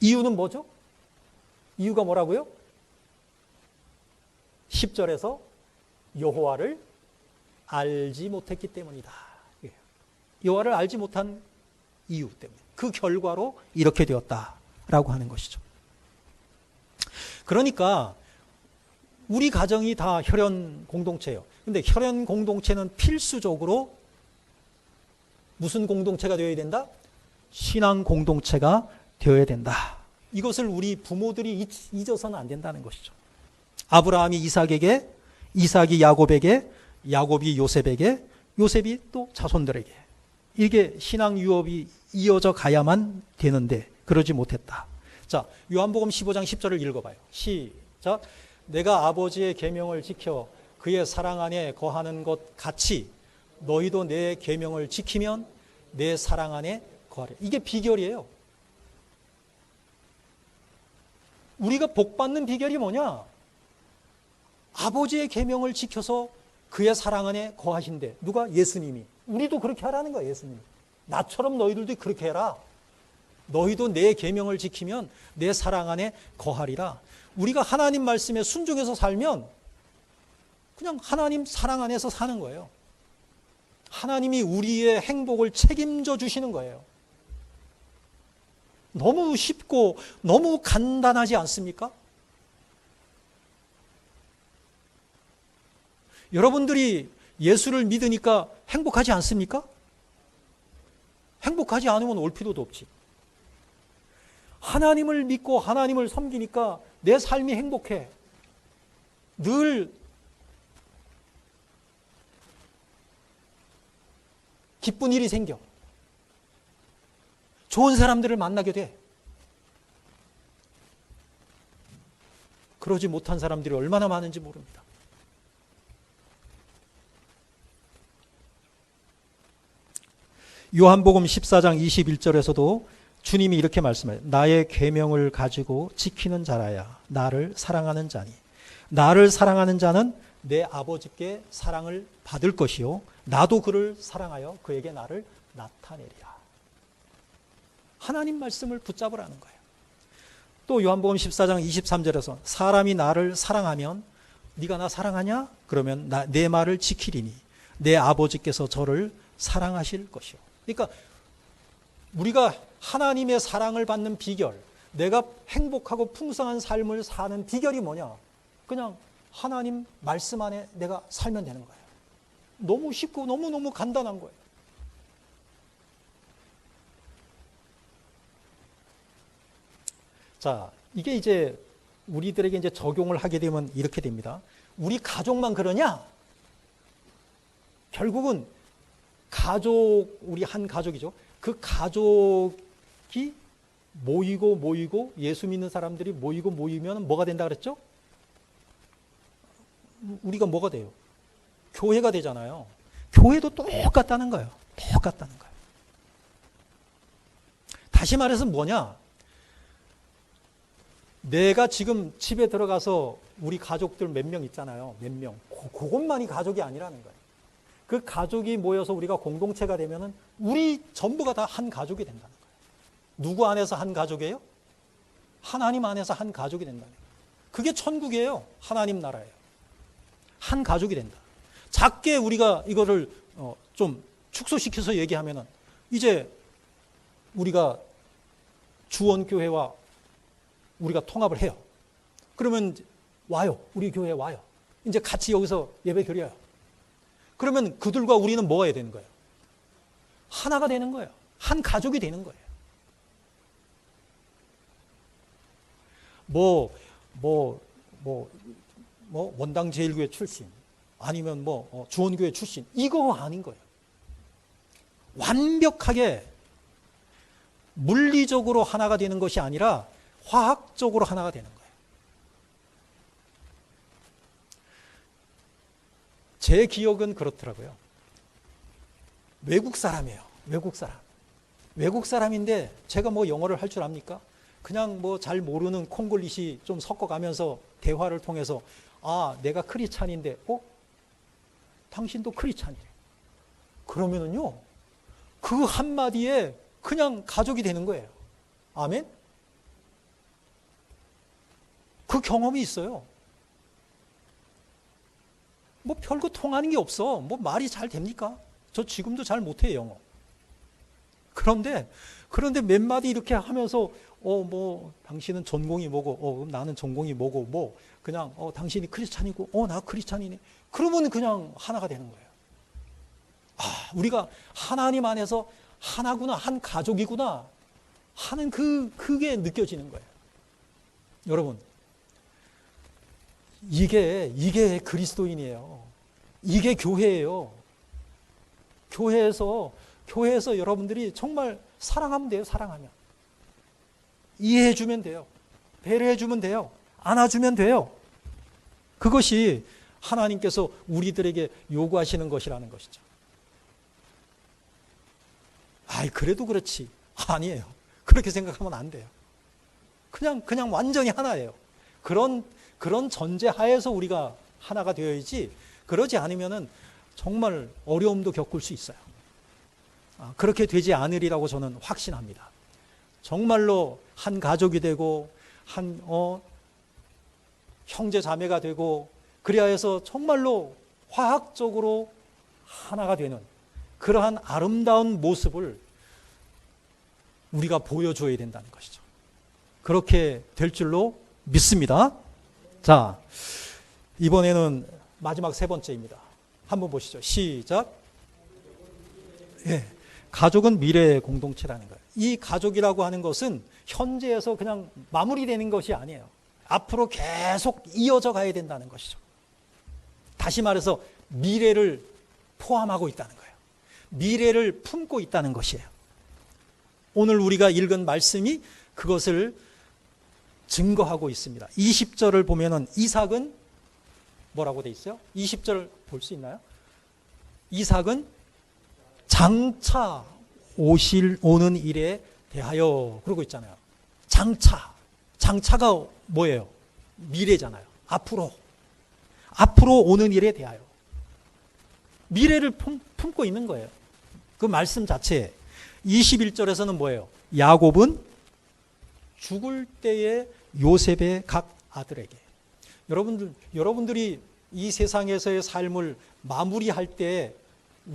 이유는 뭐죠? 이유가 뭐라고요? 10절에서 여호와를 알지 못했기 때문이다. 여호와를 알지 못한 이유 때문에, 그 결과로 이렇게 되었다라고 하는 것이죠. 그러니까 우리 가정이 다 혈연 공동체예요. 근데 혈연 공동체는 필수적으로 무슨 공동체가 되어야 된다? 신앙 공동체가 되어야 된다. 이것을 우리 부모들이 잊어서는 안 된다는 것이죠. 아브라함이 이삭에게, 이삭이 야곱에게, 야곱이 요셉에게, 요셉이 또 자손들에게. 이게 신앙 유업이 이어져 가야만 되는데 그러지 못했다. 자, 요한복음 15장 10절을 읽어봐요. 시작. 내가 아버지의 계명을 지켜 그의 사랑 안에 거하는 것 같이 너희도 내 계명을 지키면 내 사랑 안에 거하리. 이게 비결이에요. 우리가 복받는 비결이 뭐냐? 아버지의 계명을 지켜서 그의 사랑 안에 거하신대. 누가? 예수님이. 우리도 그렇게 하라는 거야, 예수님. 나처럼 너희들도 그렇게 해라. 너희도 내 계명을 지키면 내 사랑 안에 거하리라. 우리가 하나님 말씀에 순종해서 살면 그냥 하나님 사랑 안에서 사는 거예요. 하나님이 우리의 행복을 책임져 주시는 거예요. 너무 쉽고 너무 간단하지 않습니까? 여러분들이 예수를 믿으니까 행복하지 않습니까? 행복하지 않으면 올 필요도 없지. 하나님을 믿고 하나님을 섬기니까 내 삶이 행복해. 늘 기쁜 일이 생겨. 좋은 사람들을 만나게 돼. 그러지 못한 사람들이 얼마나 많은지 모릅니다. 요한복음 14장 21절에서도 주님이 이렇게 말씀해요. 나의 계명을 가지고 지키는 자라야 나를 사랑하는 자니 나를 사랑하는 자는 내 아버지께 사랑을 받을 것이요 나도 그를 사랑하여 그에게 나를 나타내리라. 하나님 말씀을 붙잡으라는 거예요. 또 요한복음 14장 23절에서 사람이 나를 사랑하면 네가 나 사랑하냐? 그러면 내 말을 지키리니 내 아버지께서 저를 사랑하실 것이요. 그러니까 우리가 하나님의 사랑을 받는 비결, 내가 행복하고 풍성한 삶을 사는 비결이 뭐냐? 그냥 하나님 말씀 안에 내가 살면 되는 거예요. 너무 쉽고 너무너무 간단한 거예요. 자, 이게 이제 우리들에게 이제 적용을 하게 되면 이렇게 됩니다. 우리 가족만 그러냐? 결국은 가족, 우리 한 가족이죠. 그 가족이 모이고 예수 믿는 사람들이 모이면 뭐가 된다 그랬죠? 우리가 뭐가 돼요? 교회가 되잖아요. 교회도 똑같다는 거예요. 똑같다는 거예요. 다시 말해서 뭐냐? 내가 지금 집에 들어가서 우리 가족들 몇 명 있잖아요. 몇 명. 그것만이 가족이 아니라는 거예요. 그 가족이 모여서 우리가 공동체가 되면은 우리 전부가 다 한 가족이 된다는 거예요. 누구 안에서 한 가족이에요? 하나님 안에서 한 가족이 된다는 거예요. 그게 천국이에요. 하나님 나라예요. 한 가족이 된다. 작게 우리가 이거를 좀 축소시켜서 얘기하면은 이제 우리가 주원교회와 우리가 통합을 해요. 그러면 와요. 우리 교회에 와요. 이제 같이 여기서 예배 드려요. 그러면 그들과 우리는 뭐가 해야 되는 거예요? 하나가 되는 거예요. 한 가족이 되는 거예요. 원당 제일교회 출신, 아니면 주원교회 출신, 이거 아닌 거예요. 완벽하게 물리적으로 하나가 되는 것이 아니라 화학적으로 하나가 되는 거예요. 제 기억은 그렇더라고요. 외국 사람이에요. 외국 사람. 외국 사람인데 제가 영어를 할 줄 압니까? 그냥 잘 모르는 콩글리시 좀 섞어가면서 대화를 통해서 내가 크리스찬인데 당신도 크리스찬이래. 그러면은요, 그 한마디에 그냥 가족이 되는 거예요. 아멘? 그 경험이 있어요. 별거 통하는 게 없어. 말이 잘 됩니까? 저 지금도 잘 못해요, 영어. 그런데 몇 마디 이렇게 하면서 당신은 전공이 뭐고, 그럼 나는 전공이 뭐고, 그냥 당신이 크리스찬이고, 나 크리스찬이네. 그러면 그냥 하나가 되는 거예요. 우리가 하나님 안에서 하나구나, 한 가족이구나 하는 그게 느껴지는 거예요. 여러분, 이게 그리스도인이에요. 이게 교회예요. 교회에서 여러분들이 정말 사랑하면 돼요. 사랑하면. 이해해주면 돼요. 배려해주면 돼요. 안아주면 돼요. 그것이 하나님께서 우리들에게 요구하시는 것이라는 것이죠. 그래도 그렇지. 아니에요. 그렇게 생각하면 안 돼요. 그냥 완전히 하나예요. 그런 전제 하에서 우리가 하나가 되어야지, 그러지 않으면은 정말 어려움도 겪을 수 있어요. 그렇게 되지 않으리라고 저는 확신합니다. 정말로 한 가족이 되고, 한 형제 자매가 되고, 그래야 해서 정말로 화학적으로 하나가 되는 그러한 아름다운 모습을 우리가 보여줘야 된다는 것이죠. 그렇게 될 줄로 믿습니다. 자, 이번에는 마지막 세 번째입니다. 한번 보시죠. 시작. 가족은 미래의 공동체라는 거예요. 이 가족이라고 하는 것은 현재에서 그냥 마무리되는 것이 아니에요. 앞으로 계속 이어져 가야 된다는 것이죠. 다시 말해서 미래를 포함하고 있다는 거예요. 미래를 품고 있다는 것이에요. 오늘 우리가 읽은 말씀이 그것을 증거하고 있습니다. 20절을 보면은 이삭은 뭐라고 돼 있어요? 20절 볼 수 있나요? 이삭은 장차 오는 일에 대하여 그러고 있잖아요. 장차가 뭐예요? 미래잖아요. 앞으로 오는 일에 대하여 미래를 품고 있는 거예요. 그 말씀 자체에 21절에서는 뭐예요? 야곱은 죽을 때에 요셉의 각 아들에게. 여러분들이 이 세상에서의 삶을 마무리할 때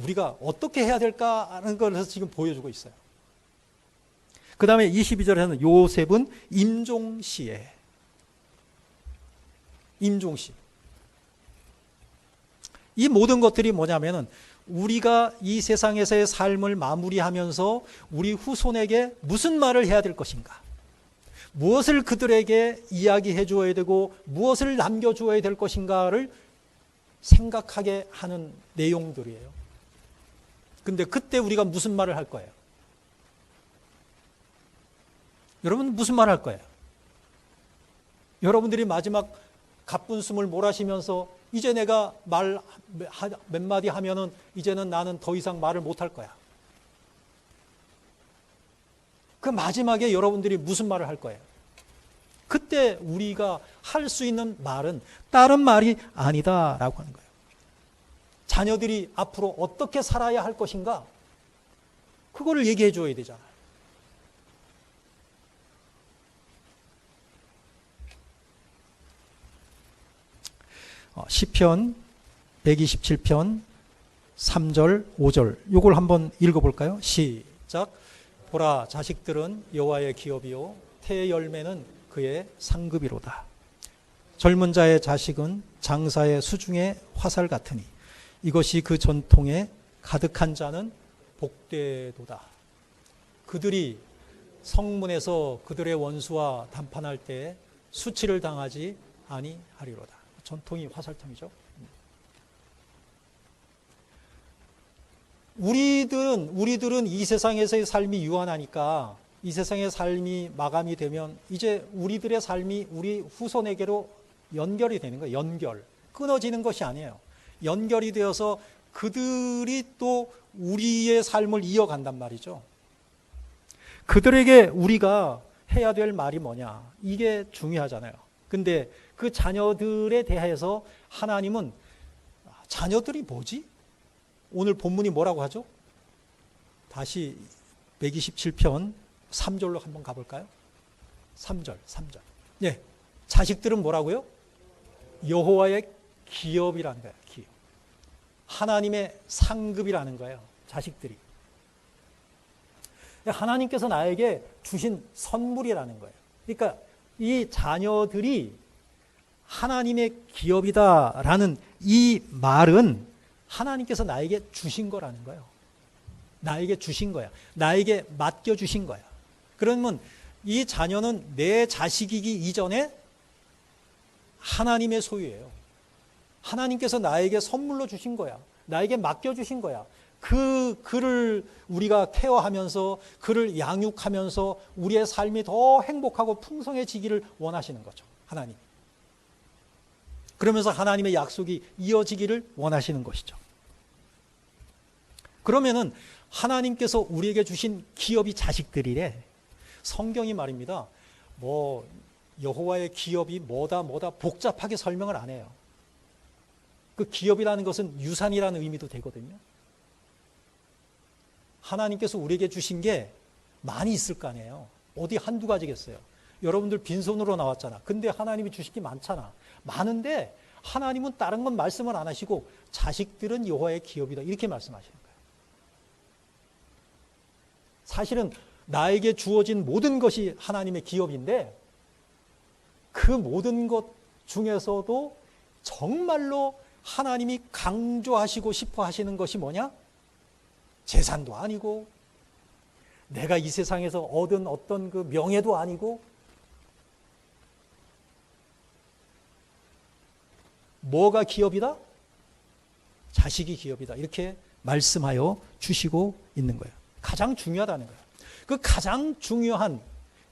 우리가 어떻게 해야 될까 하는 걸 지금 보여주고 있어요. 그 다음에 22절에는 요셉은 임종시에, 임종시. 이 모든 것들이 뭐냐면은 우리가 이 세상에서의 삶을 마무리하면서 우리 후손에게 무슨 말을 해야 될 것인가, 무엇을 그들에게 이야기해 주어야 되고 무엇을 남겨 주어야 될 것인가를 생각하게 하는 내용들이에요. 근데 그때 우리가 무슨 말을 할 거예요? 여러분 무슨 말 할 거예요? 여러분들이 마지막 가쁜 숨을 몰아쉬면서 이제 내가 말 몇 마디 하면은 이제는 나는 더 이상 말을 못 할 거야. 그 마지막에 여러분들이 무슨 말을 할 거예요? 그때 우리가 할 수 있는 말은 다른 말이 아니다라고 하는 거예요. 자녀들이 앞으로 어떻게 살아야 할 것인가? 그거를 얘기해 줘야 되잖아요. 시편 127편 3절 5절 요걸 한번 읽어볼까요? 시작. 보라, 자식들은 여호와의 기업이요 태의 열매는 그의 상급이로다. 젊은 자의 자식은 장사의 수중의 화살 같으니 이것이 그 전통에 가득한 자는 복되도다. 그들이 성문에서 그들의 원수와 담판할 때 수치를 당하지 아니하리로다. 전통이 화살통이죠. 우리들은 이 세상에서의 삶이 유한하니까 이 세상의 삶이 마감이 되면 이제 우리들의 삶이 우리 후손에게로 연결이 되는 거예요. 연결. 끊어지는 것이 아니에요. 연결이 되어서 그들이 또 우리의 삶을 이어간단 말이죠. 그들에게 우리가 해야 될 말이 뭐냐? 이게 중요하잖아요. 근데 그 자녀들에 대해서 하나님은 자녀들이 뭐지? 오늘 본문이 뭐라고 하죠? 다시 127편 3절로 한번 가볼까요? 3절. 예, 자식들은 뭐라고요? 여호와의 기업이라는 거예요. 기업. 하나님의 상급이라는 거예요. 자식들이. 하나님께서 나에게 주신 선물이라는 거예요. 그러니까 이 자녀들이 하나님의 기업이다라는 이 말은 하나님께서 나에게 주신 거라는 거예요. 나에게 주신 거야. 나에게 맡겨주신 거야. 그러면 이 자녀는 내 자식이기 이전에 하나님의 소유예요. 하나님께서 나에게 선물로 주신 거야. 나에게 맡겨주신 거야. 그를 우리가 케어하면서 그를 양육하면서 우리의 삶이 더 행복하고 풍성해지기를 원하시는 거죠. 하나님. 그러면서 하나님의 약속이 이어지기를 원하시는 것이죠. 그러면은 하나님께서 우리에게 주신 기업이 자식들이래. 성경이 말입니다. 뭐 여호와의 기업이 뭐다 복잡하게 설명을 안 해요. 그 기업이라는 것은 유산이라는 의미도 되거든요. 하나님께서 우리에게 주신 게 많이 있을 거 아니에요. 어디 한두 가지겠어요. 여러분들 빈손으로 나왔잖아. 근데 하나님이 주신 게 많잖아. 많은데 하나님은 다른 건 말씀을 안 하시고 자식들은 여호와의 기업이다 이렇게 말씀하시는 거예요. 사실은 나에게 주어진 모든 것이 하나님의 기업인데 그 모든 것 중에서도 정말로 하나님이 강조하시고 싶어 하시는 것이 뭐냐? 재산도 아니고 내가 이 세상에서 얻은 어떤 그 명예도 아니고 뭐가 기업이다? 자식이 기업이다. 이렇게 말씀하여 주시고 있는 거예요. 가장 중요하다는 거예요. 그 가장 중요한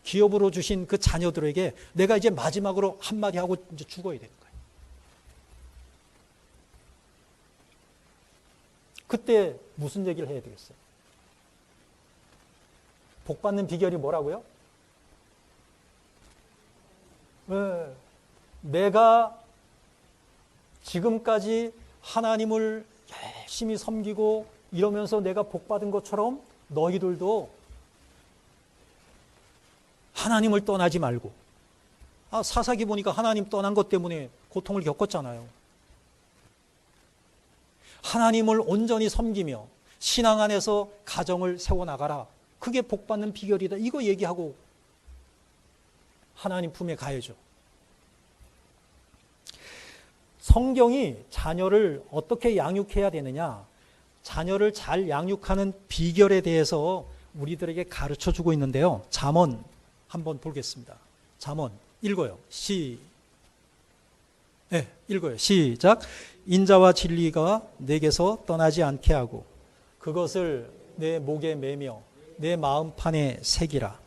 기업으로 주신 그 자녀들에게 내가 이제 마지막으로 한마디 하고 이제 죽어야 되는 거예요. 그때 무슨 얘기를 해야 되겠어요? 복 받는 비결이 뭐라고요? 내가 지금까지 하나님을 열심히 섬기고 이러면서 내가 복 받은 것처럼 너희들도 하나님을 떠나지 말고. 사사기 보니까 하나님 떠난 것 때문에 고통을 겪었잖아요. 하나님을 온전히 섬기며 신앙 안에서 가정을 세워나가라. 그게 복받는 비결이다. 이거 얘기하고 하나님 품에 가야죠. 성경이 자녀를 어떻게 양육해야 되느냐, 자녀를 잘 양육하는 비결에 대해서 우리들에게 가르쳐주고 있는데요. 잠언 한번 보겠습니다. 잠언 읽어요. 읽어요. 시작. 인자와 진리가 내게서 떠나지 않게 하고 그것을 내 목에 매며 내 마음판에 새기라.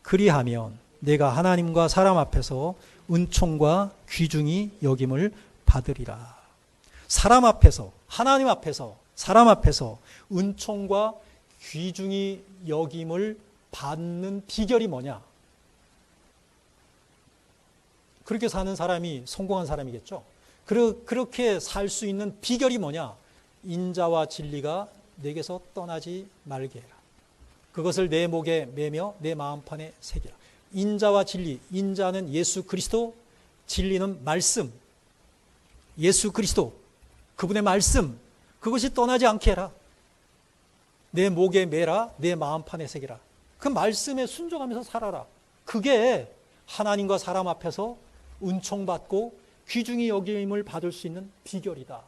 그리하면 내가 하나님과 사람 앞에서 은총과 귀중히 여김을 받으리라. 사람 앞에서, 하나님 앞에서, 사람 앞에서 은총과 귀중히 여김을 받는 비결이 뭐냐? 그렇게 사는 사람이 성공한 사람이겠죠. 그렇게 살 수 있는 비결이 뭐냐? 인자와 진리가 내게서 떠나지 말게 해라. 그것을 내 목에 매며 내 마음판에 새기라. 인자와 진리, 인자는 예수 그리스도, 진리는 말씀. 예수 그리스도, 그분의 말씀, 그것이 떠나지 않게 해라. 내 목에 매라, 내 마음판에 새기라. 그 말씀에 순종하면서 살아라. 그게 하나님과 사람 앞에서 은총받고 귀중히 여김을 받을 수 있는 비결이다.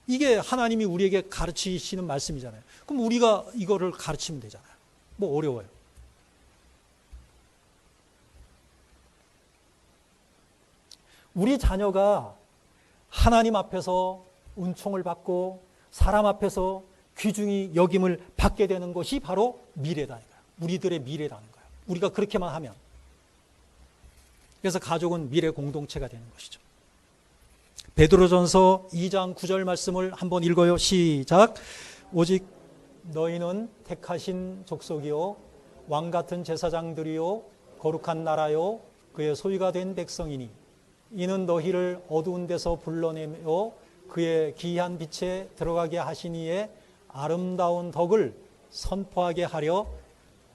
이게 하나님이 우리에게 가르치시는 말씀이잖아요. 그럼 우리가 이거를 가르치면 되잖아요. 뭐 어려워요. 우리 자녀가 하나님 앞에서 은총을 받고 사람 앞에서 귀중히 여김을 받게 되는 것이 바로 미래다. 우리들의 미래라는 거예요. 우리가 그렇게만 하면. 그래서 가족은 미래 공동체가 되는 것이죠. 베드로전서 2장 9절 말씀을 한번 읽어요. 시작. 오직 너희는 택하신 족속이요 왕 같은 제사장들이요 거룩한 나라요 그의 소유가 된 백성이니 이는 너희를 어두운 데서 불러내며 그의 기이한 빛에 들어가게 하시니에 아름다운 덕을 선포하게 하려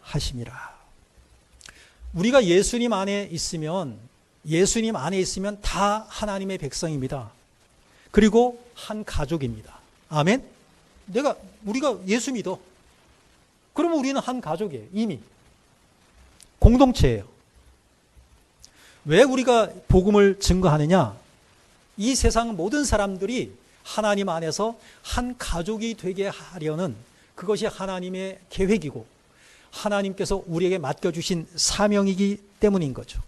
하심이라. 우리가 예수님 안에 있으면 다 하나님의 백성입니다. 그리고 한 가족입니다. 아멘? 우리가 예수 믿어. 그러면 우리는 한 가족이에요. 이미. 공동체예요. 왜 우리가 복음을 증거하느냐? 이 세상 모든 사람들이 하나님 안에서 한 가족이 되게 하려는 그것이 하나님의 계획이고 하나님께서 우리에게 맡겨주신 사명이기 때문인 거죠.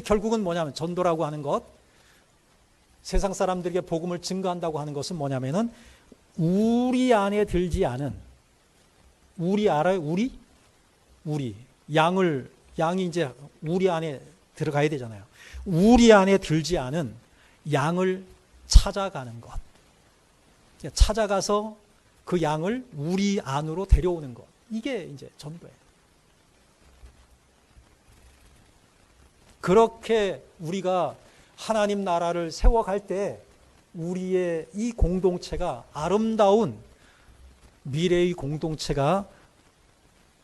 결국은 뭐냐면 전도라고 하는 것, 세상 사람들에게 복음을 증거한다고 하는 것은 뭐냐면은 우리 안에 들지 않은, 우리 알아요? 양이 이제 우리 안에 들어가야 되잖아요. 우리 안에 들지 않은 양을 찾아가는 것. 찾아가서 그 양을 우리 안으로 데려오는 것. 이게 이제 전도예요. 그렇게 우리가 하나님 나라를 세워갈 때 우리의 이 공동체가 아름다운 미래의 공동체가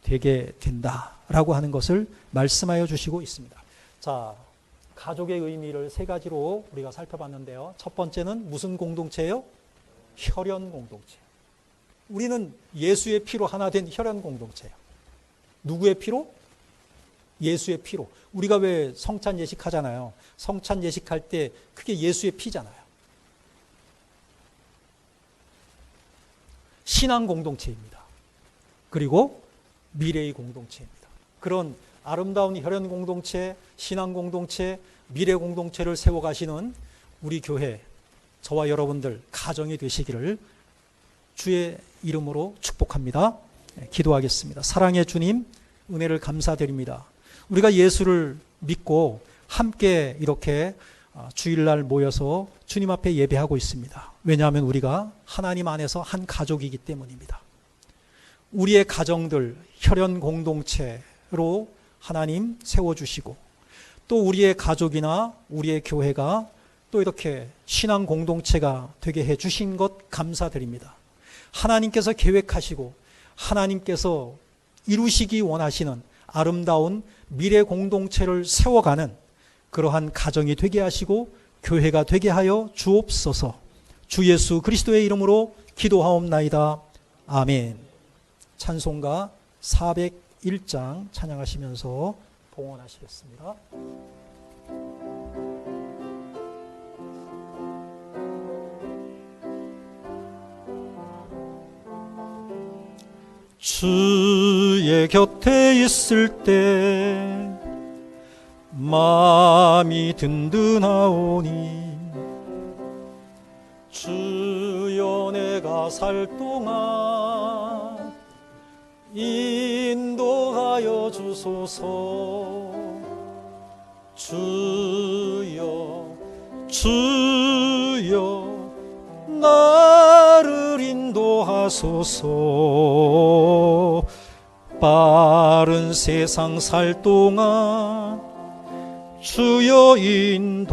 되게 된다라고 하는 것을 말씀하여 주시고 있습니다. 자, 가족의 의미를 세 가지로 우리가 살펴봤는데요. 첫 번째는 무슨 공동체예요? 혈연 공동체. 우리는 예수의 피로 하나 된 혈연 공동체예요. 누구의 피로? 예수의 피로. 우리가 왜 성찬 예식하잖아요. 성찬 예식할 때 그게 예수의 피잖아요. 신앙 공동체입니다. 그리고 미래의 공동체입니다. 그런 아름다운 혈연 공동체, 신앙 공동체, 미래 공동체를 세워가시는 우리 교회, 저와 여러분들 가정이 되시기를 주의 이름으로 축복합니다. 기도하겠습니다. 사랑의 주님, 은혜를 감사드립니다. 우리가 예수를 믿고 함께 이렇게 주일날 모여서 주님 앞에 예배하고 있습니다. 왜냐하면 우리가 하나님 안에서 한 가족이기 때문입니다. 우리의 가정들, 혈연 공동체로 하나님 세워주시고 또 우리의 가족이나 우리의 교회가 또 이렇게 신앙 공동체가 되게 해주신 것 감사드립니다. 하나님께서 계획하시고 하나님께서 이루시기 원하시는 아름다운 미래 공동체를 세워가는 그러한 가정이 되게 하시고 교회가 되게 하여 주옵소서. 주 예수 그리스도의 이름으로 기도하옵나이다. 아멘. 찬송가 401장 찬양하시면서 봉헌하시겠습니다. 주의 곁에 있을 때 마음이 든든하오니 주여 내가 살 동안 인도하여 주소서. 주여 주여 나를 인도하소서. 빠른 세상 살 동안 주여 인도하소서.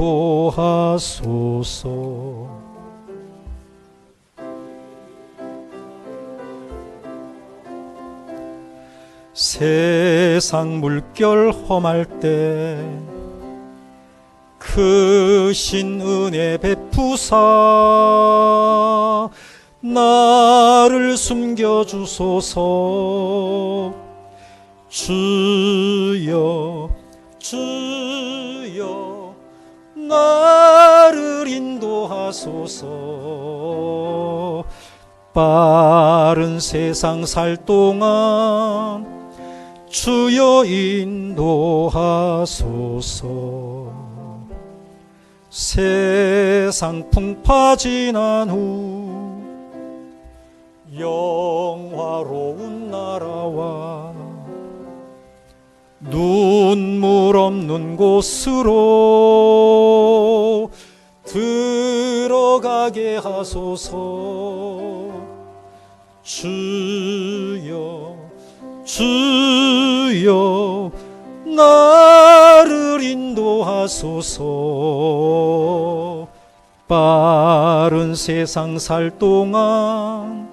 세상 물결 험할 때 크신 은혜 베푸사 나를 숨겨주소서. 주여 주여 나를 인도하소서. 빠른 세상 살 동안 주여 인도하소서. 세상 풍파 지난 후 영화로운 나라와 눈물 없는 곳으로 들어가게 하소서. 주여 주여 나를 인도하소서. 빠른 세상 살 동안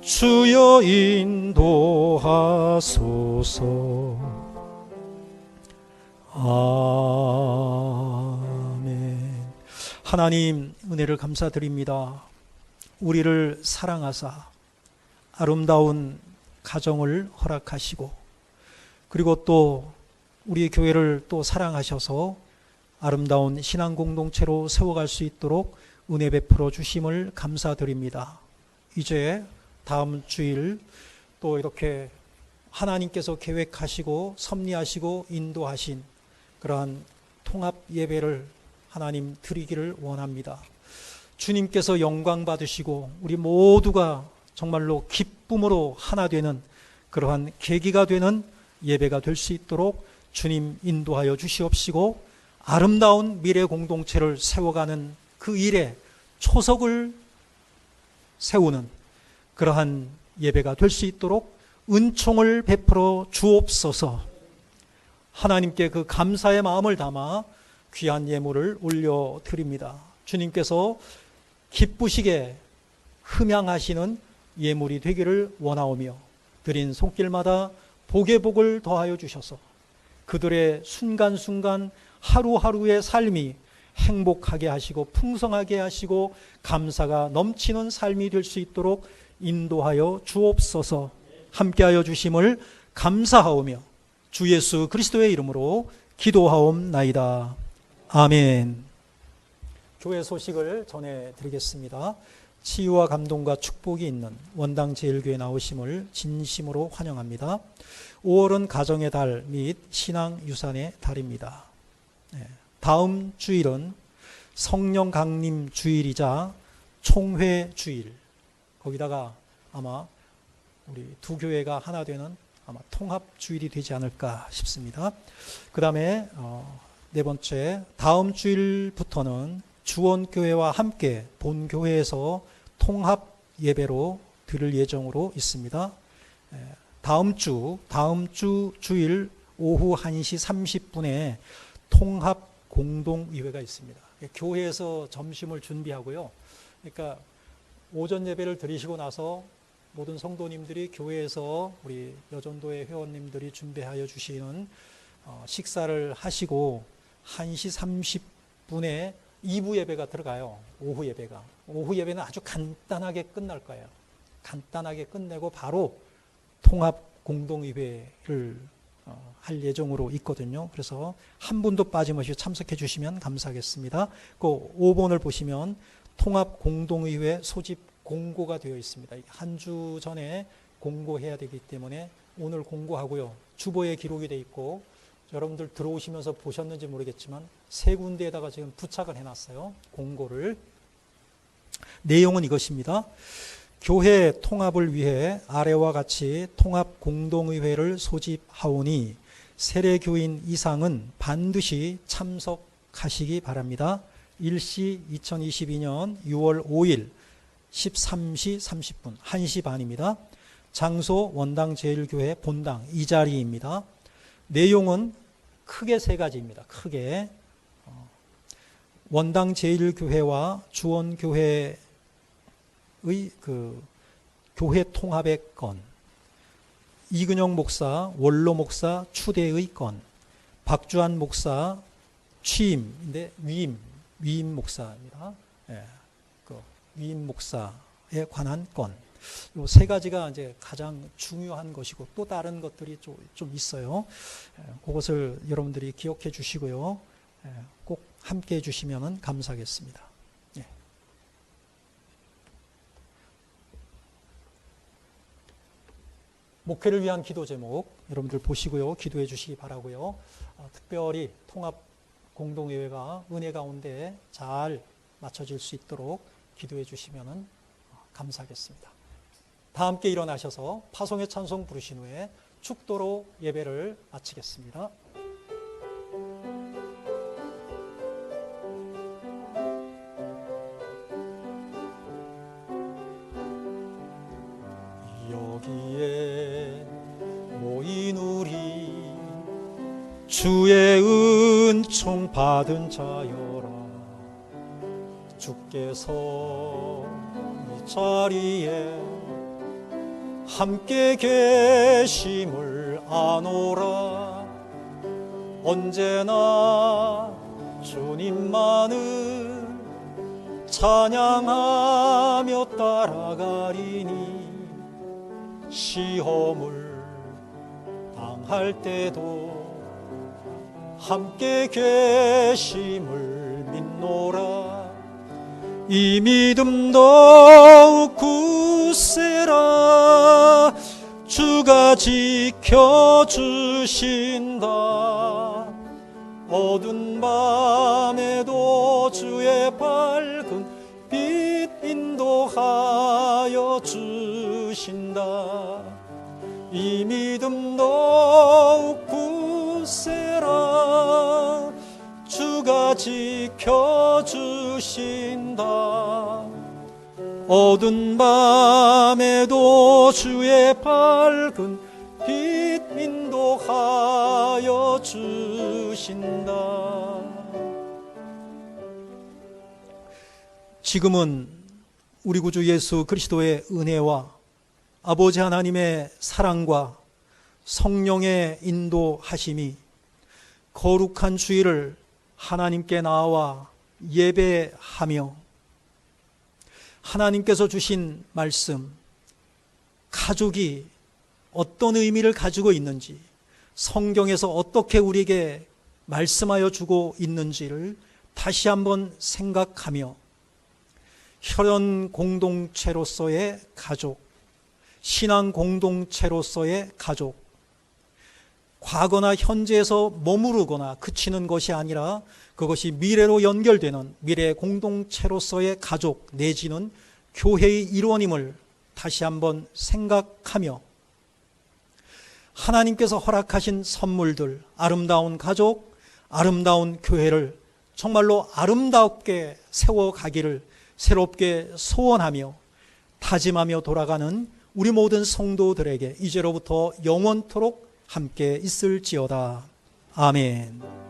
주여 인도하소서. 아멘. 하나님 은혜를 감사드립니다. 우리를 사랑하사 아름다운 가정을 허락하시고 그리고 또 우리 교회를 또 사랑하셔서 아름다운 신앙 공동체로 세워갈 수 있도록 은혜 베풀어 주심을 감사드립니다. 이제 다음 주일 또 이렇게 하나님께서 계획하시고 섭리하시고 인도하신 그러한 통합 예배를 하나님 드리기를 원합니다. 주님께서 영광 받으시고 우리 모두가 정말로 기쁨으로 하나 되는 그러한 계기가 되는 예배가 될 수 있도록 주님 인도하여 주시옵시고 아름다운 미래 공동체를 세워가는 그 일에 초석을 세우는 그러한 예배가 될 수 있도록 은총을 베풀어 주옵소서. 하나님께 그 감사의 마음을 담아 귀한 예물을 올려드립니다. 주님께서 기쁘시게 흠양하시는 예물이 되기를 원하오며 드린 손길마다 복의 복을 더하여 주셔서 그들의 순간순간 하루하루의 삶이 행복하게 하시고 풍성하게 하시고 감사가 넘치는 삶이 될 수 있도록 인도하여 주옵소서. 함께하여 주심을 감사하오며 주 예수 그리스도의 이름으로 기도하옵나이다. 아멘. 교회 소식을 전해드리겠습니다. 치유와 감동과 축복이 있는 원당 제일교회 나오심을 진심으로 환영합니다. 5월은 가정의 달 및 신앙유산의 달입니다. 다음 주일은 성령 강림 주일이자 총회 주일, 거기다가 아마 우리 두 교회가 하나 되는 아마 통합 주일이 되지 않을까 싶습니다. 그 다음에 네 번째, 다음 주일부터는 주원교회와 함께 본교회에서 통합 예배로 드릴 예정으로 있습니다. 다음 주 주일 오후 1시 30분에 통합 공동의회가 있습니다. 교회에서 점심을 준비하고요. 그러니까 오전 예배를 드리시고 나서 모든 성도님들이 교회에서 우리 여전도의 회원님들이 준비하여 주시는 식사를 하시고 1시 30분에 2부 예배가 들어가요. 오후 예배가. 오후 예배는 아주 간단하게 끝날 거예요. 간단하게 끝내고 바로 통합 공동의회를 할 예정으로 있거든요. 그래서 한 분도 빠짐없이 참석해 주시면 감사하겠습니다. 그 5번을 보시면 통합 공동의회 소집 공고가 되어 있습니다. 한 주 전에 공고해야 되기 때문에 오늘 공고하고요. 주보에 기록이 되어 있고 여러분들 들어오시면서 보셨는지 모르겠지만 세 군데에다가 지금 부착을 해놨어요. 공고를. 내용은 이것입니다. 교회 통합을 위해 아래와 같이 통합 공동의회를 소집하오니 세례교인 이상은 반드시 참석하시기 바랍니다. 일시 2022년 6월 5일 13시 30분 1시 반입니다. 장소 원당제일교회 본당 이 자리입니다. 내용은 크게 세 가지입니다. 크게 원당제일교회와 주원교회의 교회 통합의 건, 이근영 목사, 원로 목사 추대의 건, 박주한 목사 취임인데 위임 목사입니다. 예, 위임 목사에 관한 건. 이 세 가지가 이제 가장 중요한 것이고 또 다른 것들이 좀 있어요. 그것을 여러분들이 기억해 주시고요. 꼭 함께 해 주시면 감사하겠습니다. 예. 목회를 위한 기도 제목 여러분들 보시고요. 기도해 주시기 바라고요. 특별히 통합 공동회회가 은혜 가운데 잘 맞춰질 수 있도록 기도해 주시면 감사하겠습니다. 다 함께 일어나셔서 파송의 찬송 부르신 후에 축도로 예배를 마치겠습니다. 여기에 모인 우리 주의 은총 받은 자여라. 주께서 이 자리에 함께 계심을 아노라. 언제나 주님만을 찬양하며 따라가리니 시험을 당할 때도 함께 계심을 믿노라. 이 믿음 더욱 굳세라. 주가 지켜주신다. 어두운 밤에도 주의 밝은 빛 인도하여 주신다. 이 믿음 더욱 굳세라. 주가 지켜주신다. 어두운 밤에도 주의 밝은 빛 인도하여 주신다. 지금은 우리 구주 예수 그리스도의 은혜와 아버지 하나님의 사랑과 성령의 인도하심이 거룩한 주일을 하나님께 나와 예배하며 하나님께서 주신 말씀, 가족이 어떤 의미를 가지고 있는지, 성경에서 어떻게 우리에게 말씀하여 주고 있는지를 다시 한번 생각하며 혈연 공동체로서의 가족, 신앙 공동체로서의 가족, 과거나 현재에서 머무르거나 그치는 것이 아니라 그것이 미래로 연결되는 미래 공동체로서의 가족 내지는 교회의 일원임을 다시 한번 생각하며 하나님께서 허락하신 선물들, 아름다운 가족, 아름다운 교회를 정말로 아름답게 세워가기를 새롭게 소원하며 다짐하며 돌아가는 우리 모든 성도들에게 이제로부터 영원토록 함께 있을지어다. 아멘.